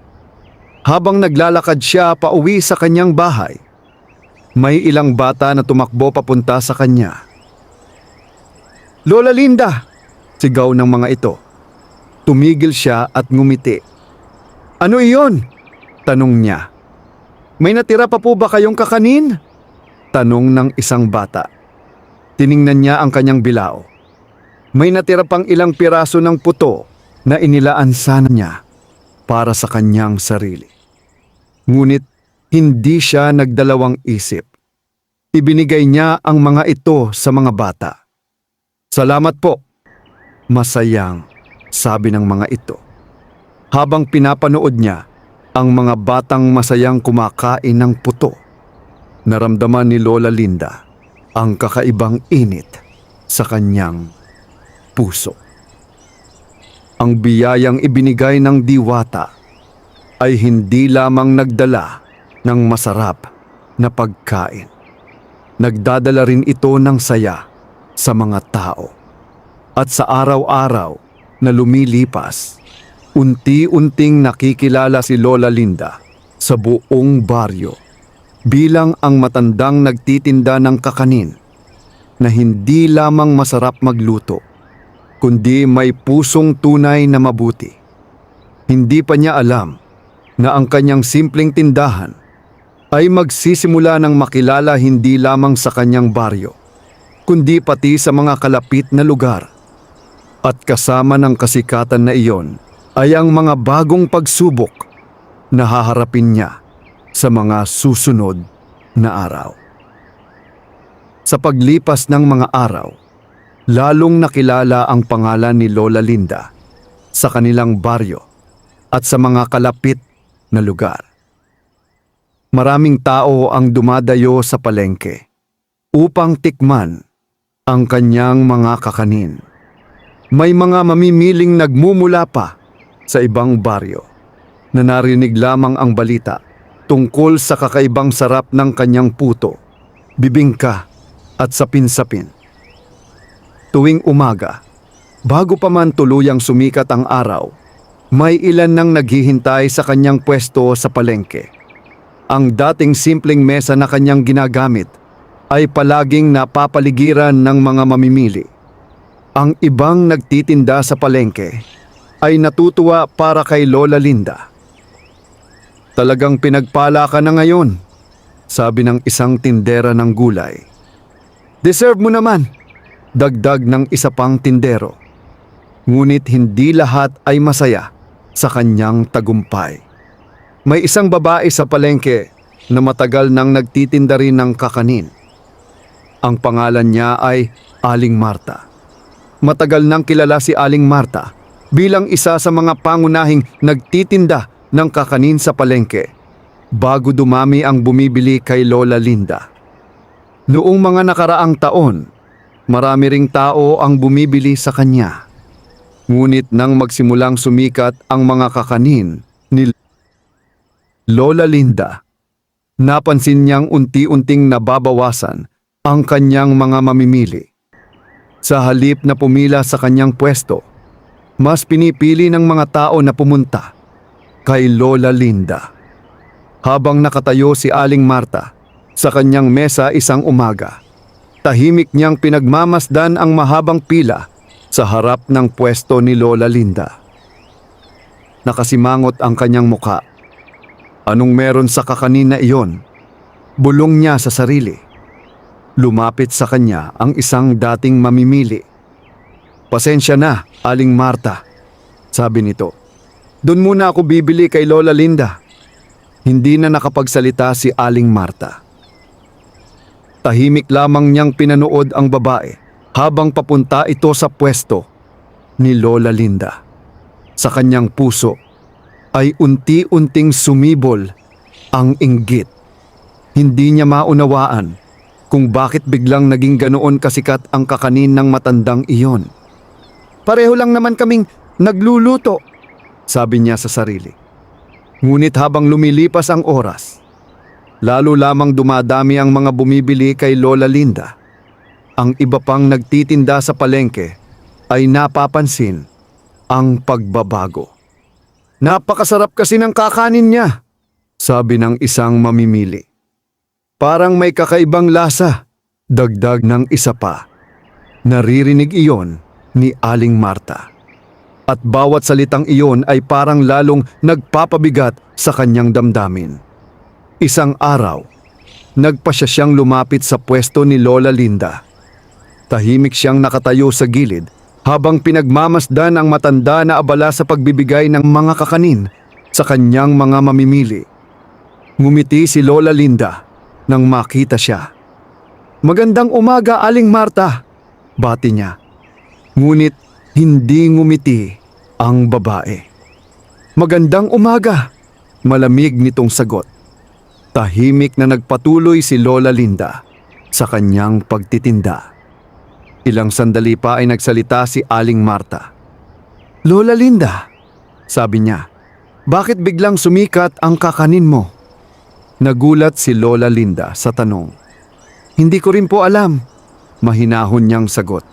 Habang naglalakad siya pauwi sa kanyang bahay, may ilang bata na tumakbo papunta sa kanya. "Lola Linda!" sigaw ng mga ito. Tumigil siya at ngumiti. "Ano iyon?" tanong niya. "May natira pa po ba kayong kakanin?" tanong ng isang bata. Tiningnan niya ang kanyang bilao. May natira pang ilang piraso ng puto na inilaan sana niya para sa kanyang sarili. Ngunit hindi siya nagdalawang isip. Ibinigay niya ang mga ito sa mga bata. "Salamat po," masayang sabi ng mga ito. Habang pinapanood niya ang mga batang masayang kumakain ng puto, naramdaman ni Lola Linda ang kakaibang init sa kanyang puso. Ang biyayang ibinigay ng diwata ay hindi lamang nagdala ng masarap na pagkain. Nagdadala rin ito ng saya sa mga tao. At sa araw-araw na lumilipas, unti-unting nakikilala si Lola Linda sa buong baryo bilang ang matandang nagtitinda ng kakanin na hindi lamang masarap magluto, kundi may pusong tunay na mabuti. Hindi pa niya alam na ang kanyang simpleng tindahan ay magsisimula ng makilala hindi lamang sa kanyang baryo, kundi pati sa mga kalapit na lugar. At kasama ng kasikatan na iyon ay ang mga bagong pagsubok na haharapin niya sa mga susunod na araw. Sa paglipas ng mga araw, lalong nakilala ang pangalan ni Lola Linda sa kanilang baryo at sa mga kalapit na lugar. Maraming tao ang dumadayo sa palengke upang tikman ang kanyang mga kakanin. May mga mamimiling nagmumula pa sa ibang baryo na narinig lamang ang balita tungkol sa kakaibang sarap ng kanyang puto, bibingka at sapin-sapin. Tuwing umaga, bago pa man tuluyang sumikat ang araw, may ilan nang naghihintay sa kanyang pwesto sa palengke. Ang dating simpleng mesa na kanyang ginagamit ay palaging napapaligiran ng mga mamimili. Ang ibang nagtitinda sa palengke ay natutuwa para kay Lola Linda. "Talagang pinagpala ka na ngayon," sabi ng isang tindera ng gulay. "Deserve mo naman," dagdag ng isa pang tindero. Ngunit hindi lahat ay masaya sa kanyang tagumpay. May isang babae sa palengke na matagal nang nagtitinda rin ng kakanin. Ang pangalan niya ay Aling Marta. Matagal nang kilala si Aling Marta bilang isa sa mga pangunahing nagtitinda ng kakanin sa palengke bago dumami ang bumibili kay Lola Linda. Noong mga nakaraang taon, marami ring tao ang bumibili sa kanya. Ngunit nang magsimulang sumikat ang mga kakanin ni Lola Linda, napansin niyang unti-unting nababawasan ang kanyang mga mamimili. Sa halip na pumila sa kanyang pwesto, mas pinipili ng mga tao na pumunta kay Lola Linda. Habang nakatayo si Aling Marta sa kanyang mesa isang umaga, tahimik niyang pinagmamasdan ang mahabang pila sa harap ng pwesto ni Lola Linda. Nakasimangot ang kanyang muka. Anong meron sa kakanin na iyon? Bulong niya sa sarili. Lumapit sa kanya ang isang dating mamimili. "Pasensya na, Aling Marta," sabi nito. "Doon muna ako bibili kay Lola Linda." Hindi na nakapagsalita si Aling Marta. Tahimik lamang niyang pinanood ang babae habang papunta ito sa pwesto ni Lola Linda. Sa kanyang puso ay unti-unting sumibol ang inggit. Hindi niya maunawaan kung bakit biglang naging ganoon kasikat ang kakanin ng matandang iyon. "Pareho lang naman kaming nagluluto," sabi niya sa sarili. Ngunit habang lumilipas ang oras, lalo lamang dumadami ang mga bumibili kay Lola Linda. Ang iba pang nagtitinda sa palengke ay napapansin ang pagbabago. "Napakasarap kasi ng kakanin niya," sabi ng isang mamimili. "Parang may kakaibang lasa," dagdag ng isa pa. Naririnig iyon ni Aling Marta. At bawat salitang iyon ay parang lalong nagpapabigat sa kanyang damdamin. Isang araw, nagpasya siyang lumapit sa pwesto ni Lola Linda. Tahimik siyang nakatayo sa gilid habang pinagmamasdan ang matanda na abala sa pagbibigay ng mga kakanin sa kanyang mga mamimili. Ngumiti si Lola Linda nang makita siya. "Magandang umaga, Aling Marta," bati niya. Ngunit hindi ngumiti ang babae. "Magandang umaga," malamig nitong sagot. Tahimik na nagpatuloy si Lola Linda sa kanyang pagtitinda. Ilang sandali pa ay nagsalita si Aling Marta. "Lola Linda," sabi niya, "bakit biglang sumikat ang kakanin mo?" Nagulat si Lola Linda sa tanong. "Hindi ko rin po alam," mahinahon niyang sagot.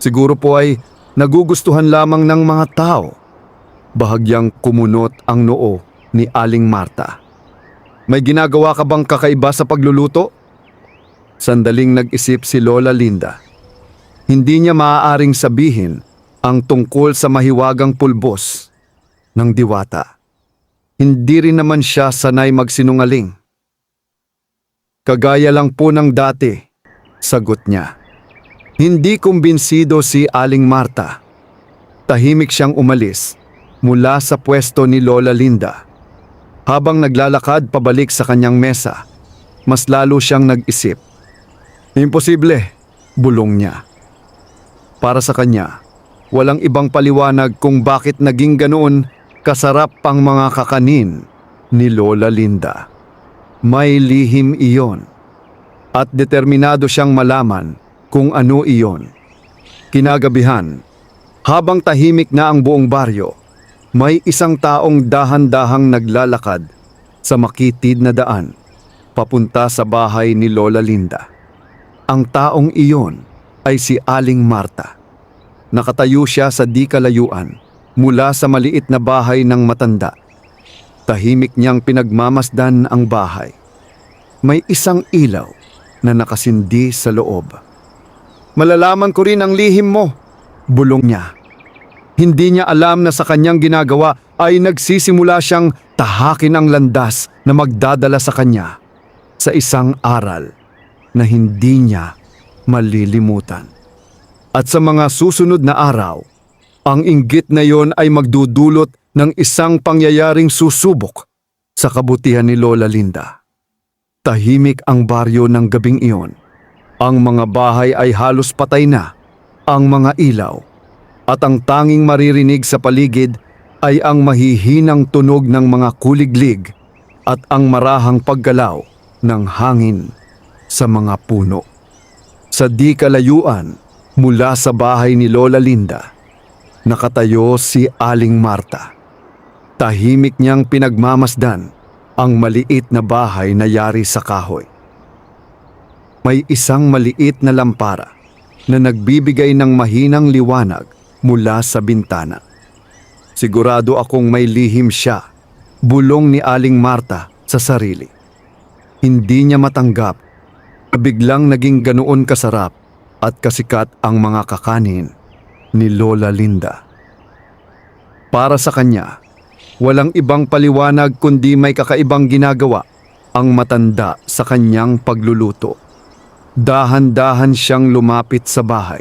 "Siguro po ay nagugustuhan lamang ng mga tao." Bahagyang kumunot ang noo ni Aling Marta. "May ginagawa ka bang kakaiba sa pagluluto?" Sandaling nag-isip si Lola Linda. Hindi niya maaaring sabihin ang tungkol sa mahiwagang pulbos ng diwata. Hindi rin naman siya sanay magsinungaling. "Kagaya lang po ng dati," sagot niya. Hindi kumbinsido si Aling Marta. Tahimik siyang umalis mula sa pwesto ni Lola Linda. Habang naglalakad pabalik sa kanyang mesa, mas lalo siyang nag-isip. "Imposible," bulong niya. Para sa kanya, walang ibang paliwanag kung bakit naging ganoon kasarap ang mga kakanin ni Lola Linda. May lihim iyon, at determinado siyang malaman kung ano iyon. Kinagabihan, habang tahimik na ang buong baryo, may isang taong dahan-dahang naglalakad sa makitid na daan papunta sa bahay ni Lola Linda. Ang taong iyon ay si Aling Marta. Nakatayo siya sa di kalayuan mula sa maliit na bahay ng matanda. Tahimik niyang pinagmamasdan ang bahay. May isang ilaw na nakasindi sa loob. "Malalaman ko rin ang lihim mo," bulong niya. Hindi niya alam na sa kanyang ginagawa ay nagsisimula siyang tahakin ang landas na magdadala sa kanya sa isang aral na hindi niya malilimutan. At sa mga susunod na araw, ang inggit na yon ay magdudulot ng isang pangyayaring susubok sa kabutihan ni Lola Linda. Tahimik ang baryo ng gabing iyon. Ang mga bahay ay halos patay na, ang mga ilaw, at ang tanging maririnig sa paligid ay ang mahihinang tunog ng mga kuliglig at ang marahang paggalaw ng hangin sa mga puno. Sa di kalayuan mula sa bahay ni Lola Linda, nakatayo si Aling Marta. Tahimik niyang pinagmamasdan ang maliit na bahay na yari sa kahoy. May isang maliit na lampara na nagbibigay ng mahinang liwanag mula sa bintana. Sigurado akong may lihim siya, bulong ni Aling Marta sa sarili. Hindi niya matanggap na biglang naging ganoon kasarap at kasikat ang mga kakanin ni Lola Linda. Para sa kanya, walang ibang paliwanag kundi may kakaibang ginagawa ang matanda sa kanyang pagluluto. Dahan-dahan siyang lumapit sa bahay.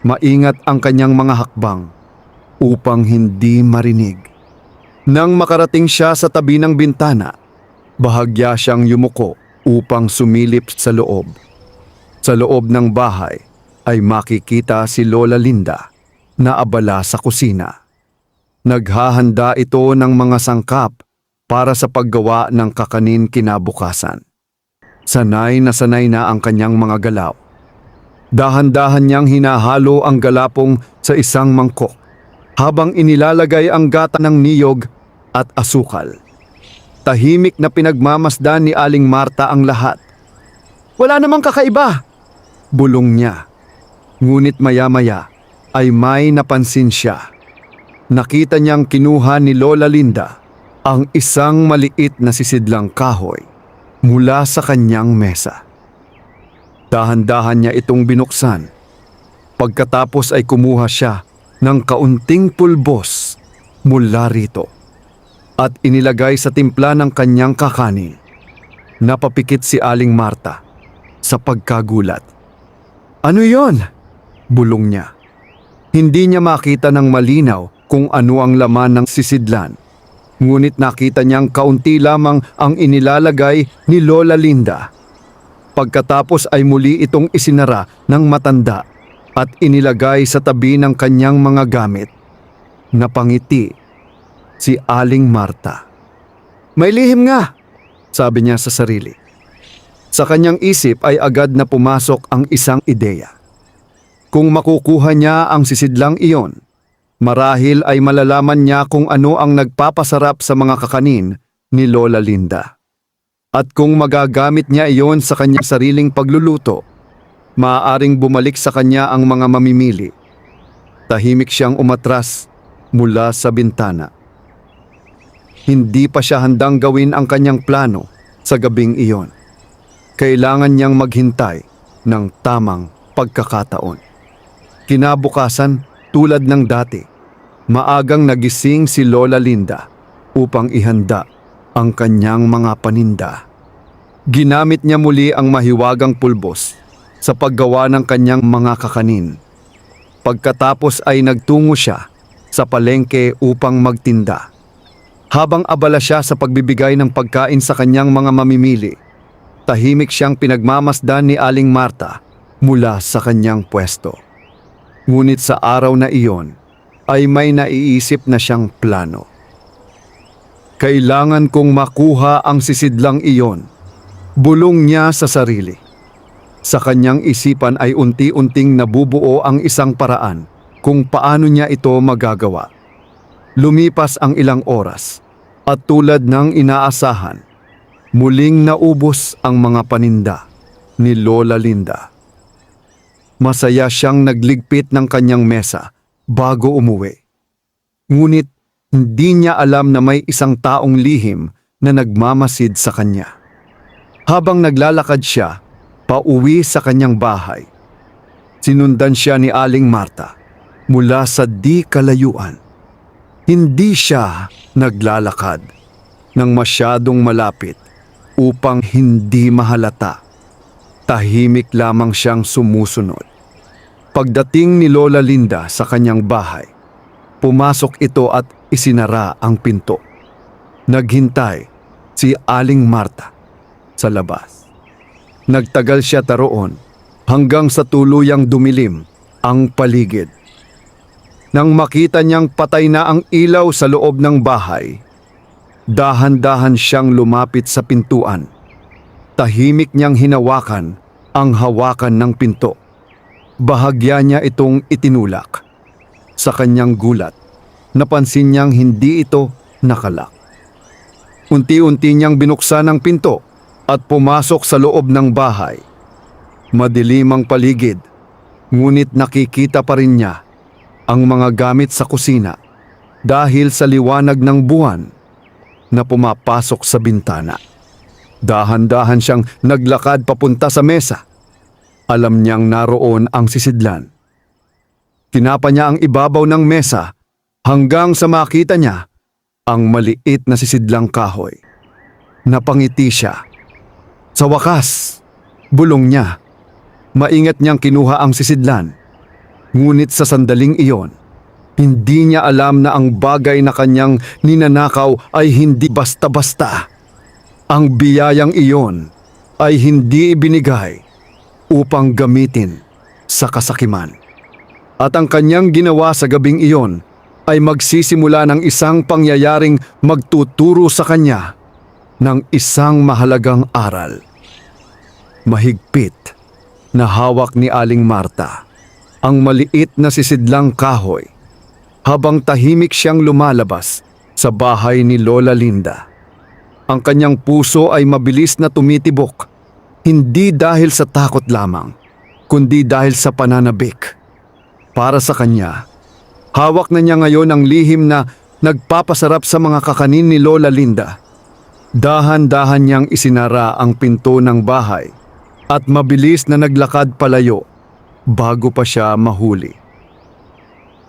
Maingat ang kanyang mga hakbang upang hindi marinig. Nang makarating siya sa tabi ng bintana, bahagya siyang yumuko upang sumilip sa loob. Sa loob ng bahay ay makikita si Lola Linda na abala sa kusina. Naghahanda ito ng mga sangkap para sa paggawa ng kakanin kinabukasan. Sanay na ang kanyang mga galaw. Dahan-dahan niyang hinahalo ang galapong sa isang mangkok habang inilalagay ang gata ng niyog at asukal. Tahimik na pinagmamasdan ni Aling Marta ang lahat. "Wala namang kakaiba," bulong niya. Ngunit maya-maya ay may napansin siya. Nakita niyang kinuha ni Lola Linda ang isang maliit na sisidlang kahoy mula sa kanyang mesa. Dahan-dahan niya itong binuksan. Pagkatapos ay kumuha siya ng kaunting pulbos mula rito at inilagay sa timpla ng kanyang kakanin. Napapikit si Aling Marta sa pagkagulat. "Ano yon?" bulong niya. Hindi niya makita ng malinaw kung ano ang laman ng sisidlan. Ngunit nakita niyang kaunti lamang ang inilalagay ni Lola Linda. Pagkatapos ay muli itong isinara ng matanda at inilagay sa tabi ng kanyang mga gamit. Napangiti si Aling Marta. "May lihim nga," sabi niya sa sarili. Sa kanyang isip ay agad na pumasok ang isang ideya. Kung makukuha niya ang sisidlang iyon, marahil ay malalaman niya kung ano ang nagpapasarap sa mga kakanin ni Lola Linda. At kung magagamit niya iyon sa kanyang sariling pagluluto, maaaring bumalik sa kanya ang mga mamimili. Tahimik siyang umatras mula sa bintana. Hindi pa siya handang gawin ang kanyang plano sa gabing iyon. Kailangan niyang maghintay ng tamang pagkakataon. Kinabukasan, tulad ng dati, maagang nagising si Lola Linda upang ihanda ang kanyang mga paninda. Ginamit niya muli ang mahiwagang pulbos sa paggawa ng kanyang mga kakanin. Pagkatapos ay nagtungo siya sa palengke upang magtinda. Habang abala siya sa pagbibigay ng pagkain sa kanyang mga mamimili, tahimik siyang pinagmamasdan ni Aling Marta mula sa kanyang pwesto. Ngunit sa araw na iyon ay may naiisip na siyang plano. "Kailangan kong makuha ang sisidlang iyon," bulong niya sa sarili. Sa kanyang isipan ay unti-unting nabubuo ang isang paraan kung paano niya ito magagawa. Lumipas ang ilang oras at tulad ng inaasahan, muling naubos ang mga paninda ni Lola Linda. Masaya siyang nagligpit ng kanyang mesa bago umuwi. Ngunit hindi niya alam na may isang taong lihim na nagmamasid sa kanya. Habang naglalakad siya pauwi sa kanyang bahay, sinundan siya ni Aling Marta mula sa di kalayuan. Hindi siya naglalakad ng masyadong malapit upang hindi mahalata. Tahimik lamang siyang sumusunod. Pagdating ni Lola Linda sa kanyang bahay, pumasok ito at isinara ang pinto. Naghintay si Aling Marta sa labas. Nagtagal siya taroon hanggang sa tuluyang dumilim ang paligid. Nang makita niyang patay na ang ilaw sa loob ng bahay, dahan-dahan siyang lumapit sa pintuan. Tahimik niyang hinawakan ang hawakan ng pinto. Bahagya niya itong itinulak. Sa kanyang gulat, napansin niyang hindi ito nakalak. Unti-unti niyang binuksan ang pinto at pumasok sa loob ng bahay. Madilim ang paligid, ngunit nakikita pa rin niya ang mga gamit sa kusina dahil sa liwanag ng buwan na pumapasok sa bintana. Dahan-dahan siyang naglakad papunta sa mesa. Alam niyang naroon ang sisidlan. Tinapa niya ang ibabaw ng mesa hanggang sa makita niya ang maliit na sisidlang kahoy. Napangiti siya. Sa wakas, bulong niya. Maingat niyang kinuha ang sisidlan. Ngunit sa sandaling iyon, hindi niya alam na ang bagay na kanyang ninanakaw ay hindi basta-basta. Ang biyayang iyon ay hindi ibinigay upang gamitin sa kasakiman. At ang kanyang ginawa sa gabing iyon ay magsisimula ng isang pangyayaring magtuturo sa kanya ng isang mahalagang aral. Mahigpit na hawak ni Aling Marta ang maliit na sisidlang kahoy habang tahimik siyang lumalabas sa bahay ni Lola Linda. Ang kanyang puso ay mabilis na tumitibok, hindi dahil sa takot lamang, kundi dahil sa pananabik. Para sa kanya, hawak na niya ngayon ang lihim na nagpapasarap sa mga kakanin ni Lola Linda. Dahan-dahan niyang isinara ang pinto ng bahay at mabilis na naglakad palayo bago pa siya mahuli.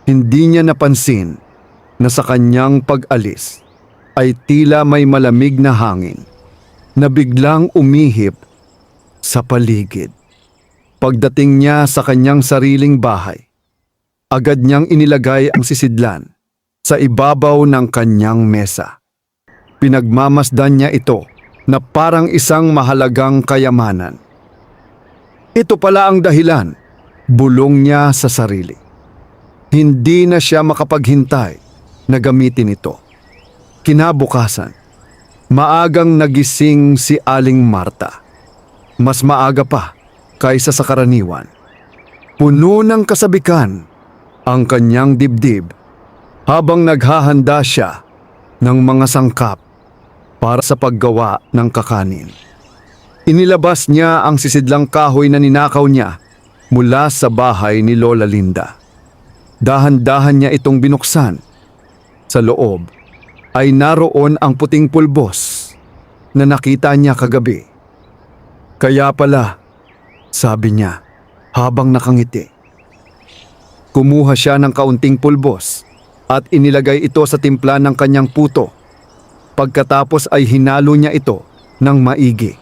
Hindi niya napansin na sa kanyang pag-alis ay tila may malamig na hangin na biglang umihip sa paligid. Pagdating niya sa kanyang sariling bahay, agad niyang inilagay ang sisidlan sa ibabaw ng kanyang mesa. Pinagmamasdan niya ito na parang isang mahalagang kayamanan. Ito pala ang dahilan, bulong niya sa sarili. Hindi na siya makapaghintay na gamitin ito. Kinabukasan, maagang nagising si Aling Marta. Mas maaga pa kaysa sa karaniwan. Puno ng kasabikan ang kanyang dibdib habang naghahanda siya ng mga sangkap para sa paggawa ng kakanin. Inilabas niya ang sisidlang kahoy na ninakaw niya mula sa bahay ni Lola Linda. Dahan-dahan niya itong binuksan. Sa loob ay naroon ang puting pulbos na nakita niya kagabi. Kaya pala, sabi niya habang nakangiti. Kumuha siya ng kaunting pulbos at inilagay ito sa timpla ng kanyang puto. Pagkatapos ay hinalo niya ito ng maigi.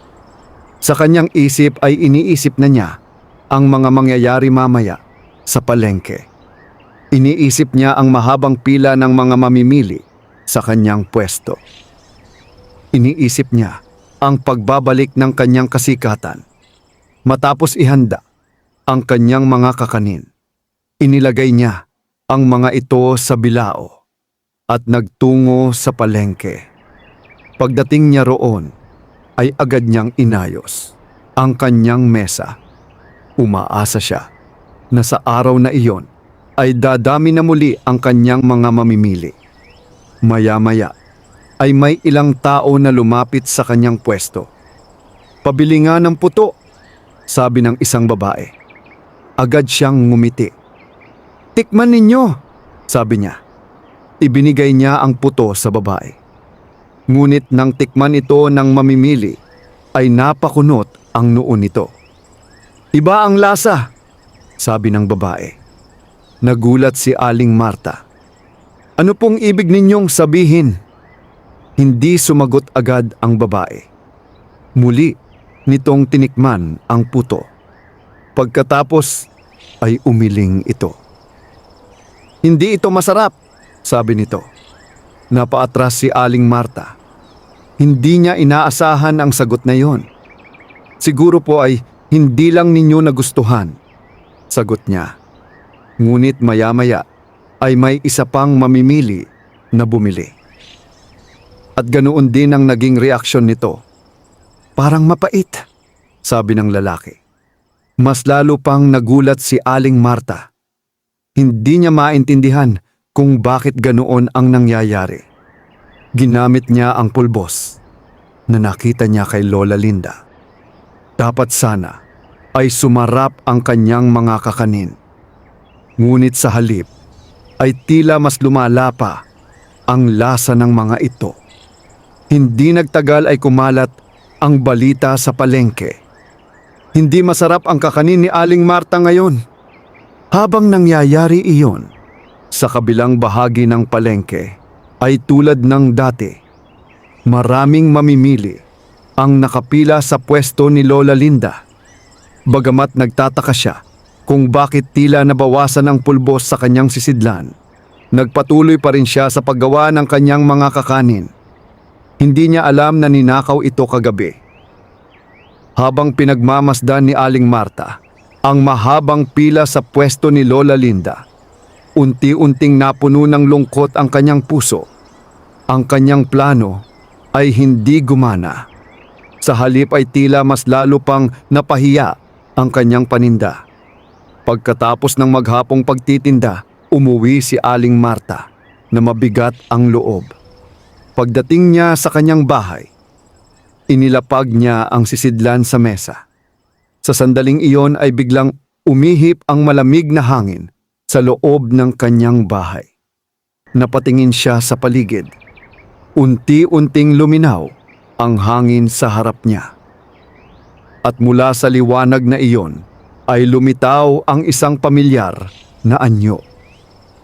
Sa kanyang isip ay iniisip na niya ang mga mangyayari mamaya sa palengke. Iniisip niya ang mahabang pila ng mga mamimili sa kanyang pwesto. Iniisip niya ang pagbabalik ng kanyang kasikatan. Matapos ihanda ang kanyang mga kakanin, inilagay niya ang mga ito sa bilao at nagtungo sa palengke. Pagdating niya roon, ay agad niyang inayos ang kanyang mesa. Umaasa siya na sa araw na iyon ay dadami na muli ang kanyang mga mamimili. Maya-maya ay may ilang tao na lumapit sa kanyang pwesto. Pabili nga ng puto, sabi ng isang babae. Agad siyang ngumiti. Tikman ninyo, sabi niya. Ibinigay niya ang puto sa babae. Ngunit nang tikman ito ng mamimili, ay napakunot ang noo nito. Iba ang lasa, sabi ng babae. Nagulat si Aling Marta. Ano pong ibig ninyong sabihin? Hindi sumagot agad ang babae. Muli nitong tinikman ang puto. Pagkatapos ay umiling ito. Hindi ito masarap, sabi nito. Napaatras si Aling Marta. Hindi niya inaasahan ang sagot na iyon. Siguro po ay hindi lang ninyo nagustuhan, sagot niya. Ngunit maya-maya ay may isa pang mamimili na bumili. At ganoon din ang naging reaksyon nito. Parang mapait, sabi ng lalaki. Mas lalo pang nagulat si Aling Marta. Hindi niya maintindihan kung bakit ganoon ang nangyayari. Ginamit niya ang pulbos na nakita niya kay Lola Linda. Dapat sana ay sumarap ang kanyang mga kakanin. Ngunit sa halip ay tila mas lumala pa ang lasa ng mga ito. Hindi nagtagal ay kumalat ang balita sa palengke. Hindi masarap ang kakanin ni Aling Marta ngayon. Habang nangyayari iyon, sa kabilang bahagi ng palengke ay tulad ng dati. Maraming mamimili ang nakapila sa pwesto ni Lola Linda. Bagamat nagtataka siya kung bakit tila nabawasan ang pulbos sa kanyang sisidlan, nagpatuloy pa rin siya sa paggawa ng kanyang mga kakanin. Hindi niya alam na ninakaw ito kagabi. Habang pinagmamasdan ni Aling Marta ang mahabang pila sa pwesto ni Lola Linda, unti-unting napuno ng lungkot ang kanyang puso. Ang kanyang plano ay hindi gumana. Sa halip ay tila mas lalo pang napahiya ang kanyang paninda. Pagkatapos ng maghapong pagtitinda, umuwi si Aling Marta na mabigat ang loob. Pagdating niya sa kanyang bahay, inilapag niya ang sisidlan sa mesa. Sa sandaling iyon ay biglang umihip ang malamig na hangin sa loob ng kanyang bahay. Napatingin siya sa paligid. Unti-unting luminaw ang hangin sa harap niya. At mula sa liwanag na iyon ay lumitaw ang isang pamilyar na anyo.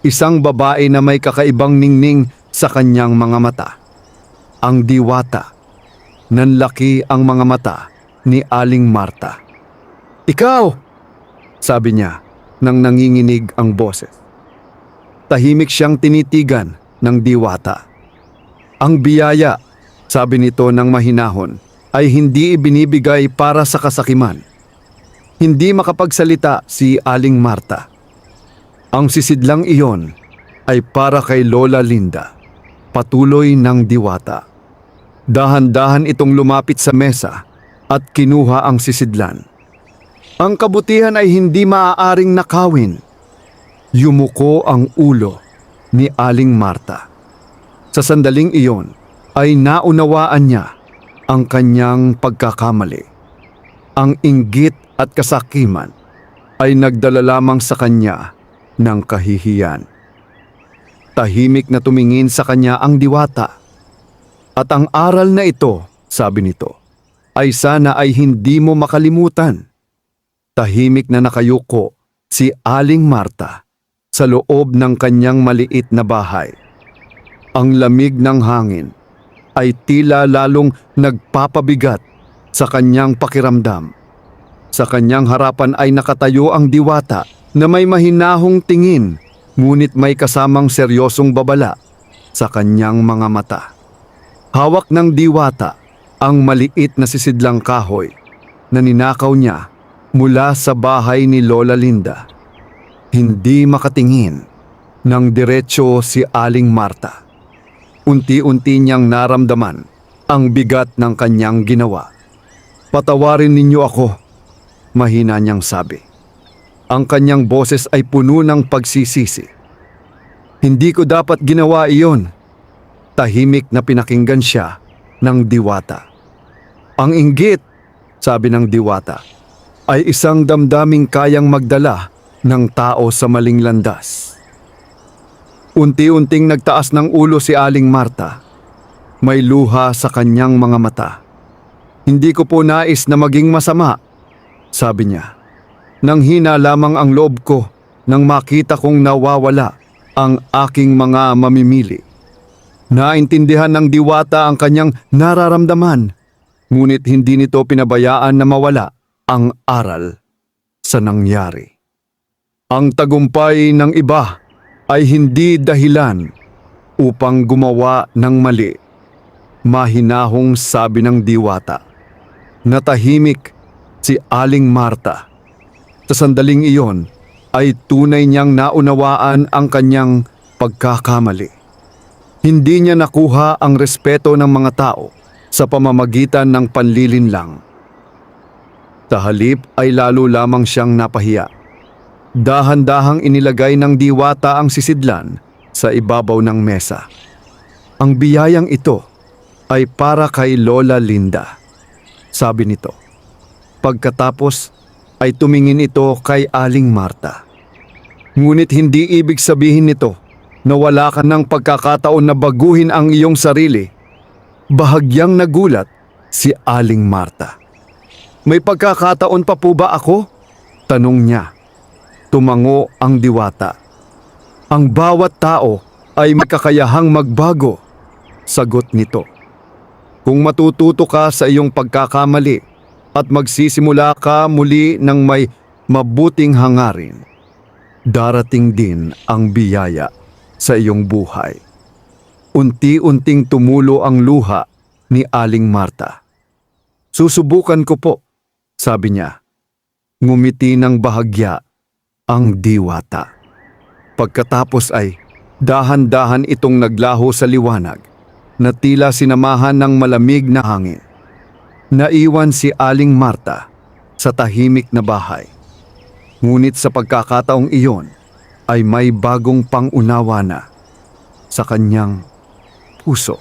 Isang babae na may kakaibang ningning sa kanyang mga mata. Ang diwata. Nanlaki ang mga mata ni Aling Marta. "Ikaw!" sabi niya nang nanginginig ang boses. Tahimik siyang tinitigan ng diwata. "Ang biyaya," sabi nito ng mahinahon, "ay hindi ibinibigay para sa kasakiman." Hindi makapagsalita si Aling Marta. Ang sisidlang iyon ay para kay Lola Linda, patuloy ng diwata. Dahan-dahan itong lumapit sa mesa at kinuha ang sisidlan. Ang kabutihan ay hindi maaaring nakawin. Yumuko ang ulo ni Aling Marta. Sa sandaling iyon ay naunawaan niya ang kanyang pagkakamali. Ang inggit at kasakiman ay nagdala lamang sa kanya ng kahihiyan. Tahimik na tumingin sa kanya ang diwata. At ang aral na ito, sabi nito, ay sana ay hindi mo makalimutan. Tahimik na nakayuko si Aling Marta sa loob ng kanyang maliit na bahay. Ang lamig ng hangin ay tila lalong nagpapabigat sa kanyang pakiramdam. Sa kanyang harapan ay nakatayo ang diwata na may mahinahong tingin, ngunit may kasamang seryosong babala sa kanyang mga mata. Hawak ng diwata ang maliit na sisidlang kahoy na ninakaw niya mula sa bahay ni Lola Linda. Hindi makatingin ng diretso si Aling Marta. Unti-unti niyang naramdaman ang bigat ng kanyang ginawa. "Patawarin ninyo ako," mahina niyang sabi. Ang kanyang boses ay puno ng pagsisisi. "Hindi ko dapat ginawa iyon." Tahimik na pinakinggan siya ng diwata. "Ang inggit," sabi ng diwata, "ay isang damdaming kayang magdala ng tao sa maling landas." Unti-unting nagtaas ng ulo si Aling Marta. May luha sa kanyang mga mata. "Hindi ko po nais na maging masama," sabi niya. "Nanghina lamang ang loob ko nang makita kong nawawala ang aking mga mamimili." Naintindihan ng diwata ang kanyang nararamdaman, ngunit hindi nito pinabayaan na mawala ang aral sa nangyari. Ang tagumpay ng iba ay hindi dahilan upang gumawa ng mali, mahinahong sabi ng diwata. Natahimik si Aling Marta. Sa sandaling iyon ay tunay niyang naunawaan ang kanyang pagkakamali. Hindi niya nakuha ang respeto ng mga tao sa pamamagitan ng panlilinlang. Sa halip ay lalo lamang siyang napahiya. Dahan-dahang inilagay ng diwata ang sisidlan sa ibabaw ng mesa. Ang biyayang ito ay para kay Lola Linda, sabi nito. Pagkatapos ay tumingin ito kay Aling Marta. Ngunit hindi ibig sabihin nito na wala ka ng pagkakataon na baguhin ang iyong sarili. Bahagyang nagulat si Aling Marta. May pagkakataon pa po ba ako? Tanong niya. Tumango ang diwata. Ang bawat tao ay may kakayahang magbago, sagot nito. Kung matututo ka sa iyong pagkakamali at magsisimula ka muli ng may mabuting hangarin, darating din ang biyaya sa iyong buhay. Unti-unting tumulo ang luha ni Aling Marta. Susubukan ko po, sabi niya. Ngumiti ng bahagya ang diwata. Pagkatapos ay dahan-dahan itong naglaho sa liwanag na tila sinamahan ng malamig na hangin. Naiwan si Aling Marta sa tahimik na bahay. Ngunit sa pagkakataong iyon ay may bagong pangunawa na sa kanyang puso.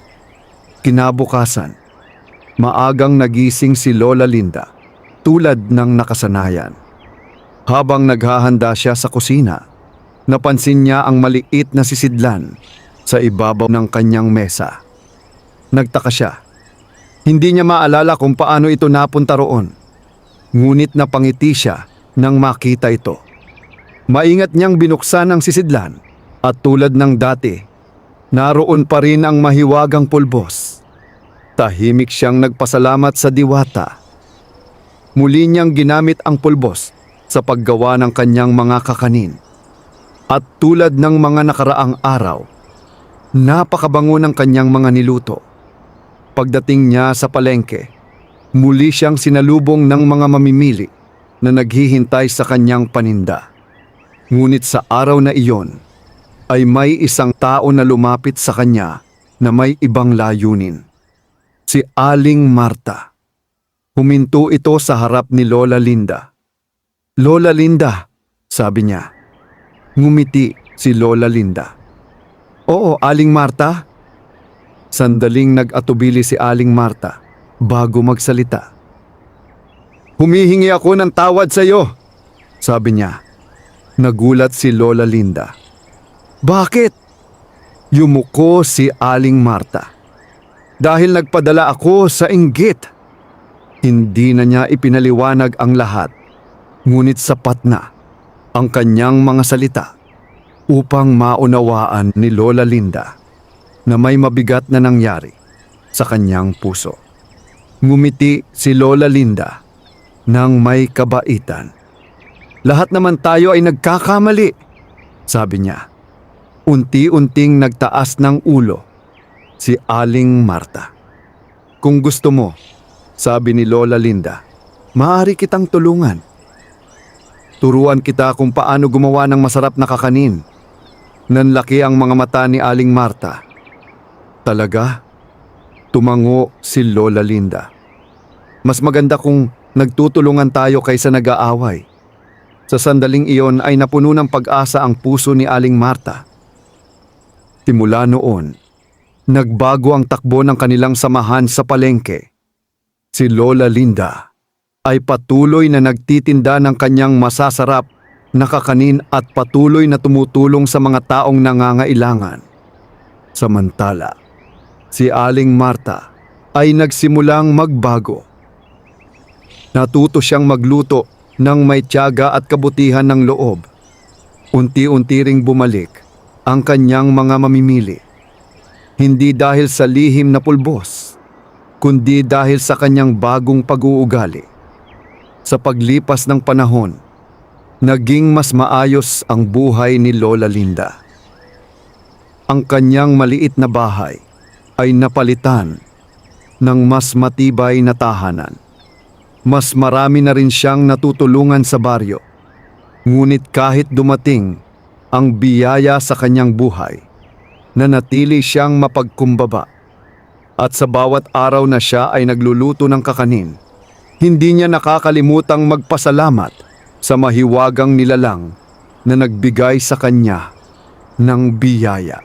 Kinabukasan, maagang nagising si Lola Linda tulad ng nakasanayan. Habang naghahanda siya sa kusina, napansin niya ang maliit na sisidlan sa ibabaw ng kanyang mesa. Nagtaka siya. Hindi niya maalala kung paano ito napunta roon. Ngunit napangiti siya nang makita ito. Maingat niyang binuksan ang sisidlan at tulad ng dati, naroon pa rin ang mahiwagang pulbos. Tahimik siyang nagpasalamat sa diwata. Muli niyang ginamit ang pulbos sa paggawa ng kanyang mga kakanin. At tulad ng mga nakaraang araw, napakabango ng kanyang mga niluto. Pagdating niya sa palengke, muli siyang sinalubong ng mga mamimili na naghihintay sa kanyang paninda. Ngunit sa araw na iyon, ay may isang tao na lumapit sa kanya na may ibang layunin. Si Aling Marta. Huminto ito sa harap ni Lola Linda. Lola Linda, sabi niya. Ngumiti si Lola Linda. Oo, Aling Marta. Sandaling nag-atubili si Aling Marta bago magsalita. Humihingi ako ng tawad sa iyo, sabi niya. Nagulat si Lola Linda. Bakit? Yumuko si Aling Marta. Dahil nagpadala ako sa inggit. Hindi na niya ipinaliwanag ang lahat, ngunit sapat na ang kanyang mga salita upang maunawaan ni Lola Linda na may mabigat na nangyari sa kanyang puso. Ngumiti si Lola Linda nang may kabaitan. Lahat naman tayo ay nagkakamali, sabi niya. Unti-unting nagtaas ng ulo si Aling Marta. Kung gusto mo, sabi ni Lola Linda, maaari kitang tulungan. Turuan kita kung paano gumawa ng masarap na kakanin. Nanlaki ang mga mata ni Aling Marta. Talaga? Tumango si Lola Linda. Mas maganda kung nagtutulungan tayo kaysa nag-aaway. Sa sandaling iyon ay napuno ng pag-asa ang puso ni Aling Marta. Simula noon, nagbago ang takbo ng kanilang samahan sa palengke. Si Lola Linda ay patuloy na nagtitinda ng kanyang masasarap na kakanin at patuloy na tumutulong sa mga taong nangangailangan. Samantala, si Aling Marta ay nagsimulang magbago. Natuto siyang magluto ng may tiyaga at kabutihan ng loob. Unti-unti ring bumalik ang kanyang mga mamimili. Hindi dahil sa lihim na pulbos, kundi dahil sa kanyang bagong pag-uugali. Sa paglipas ng panahon, naging mas maayos ang buhay ni Lola Linda. Ang kanyang maliit na bahay ay napalitan ng mas matibay na tahanan. mas marami na rin siyang natutulungan sa baryo. Ngunit kahit dumating ang biyaya sa kanyang buhay, nanatili siyang mapagkumbaba. At sa bawat araw na siya ay nagluluto ng kakanin, hindi niya nakakalimutang magpasalamat sa mahiwagang nilalang na nagbigay sa kanya ng biyaya.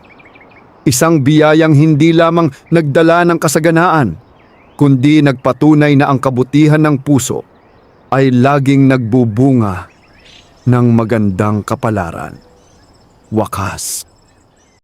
Isang biyayang hindi lamang nagdala ng kasaganaan, kundi nagpatunay na ang kabutihan ng puso ay laging nagbubunga ng magandang kapalaran. Wakas.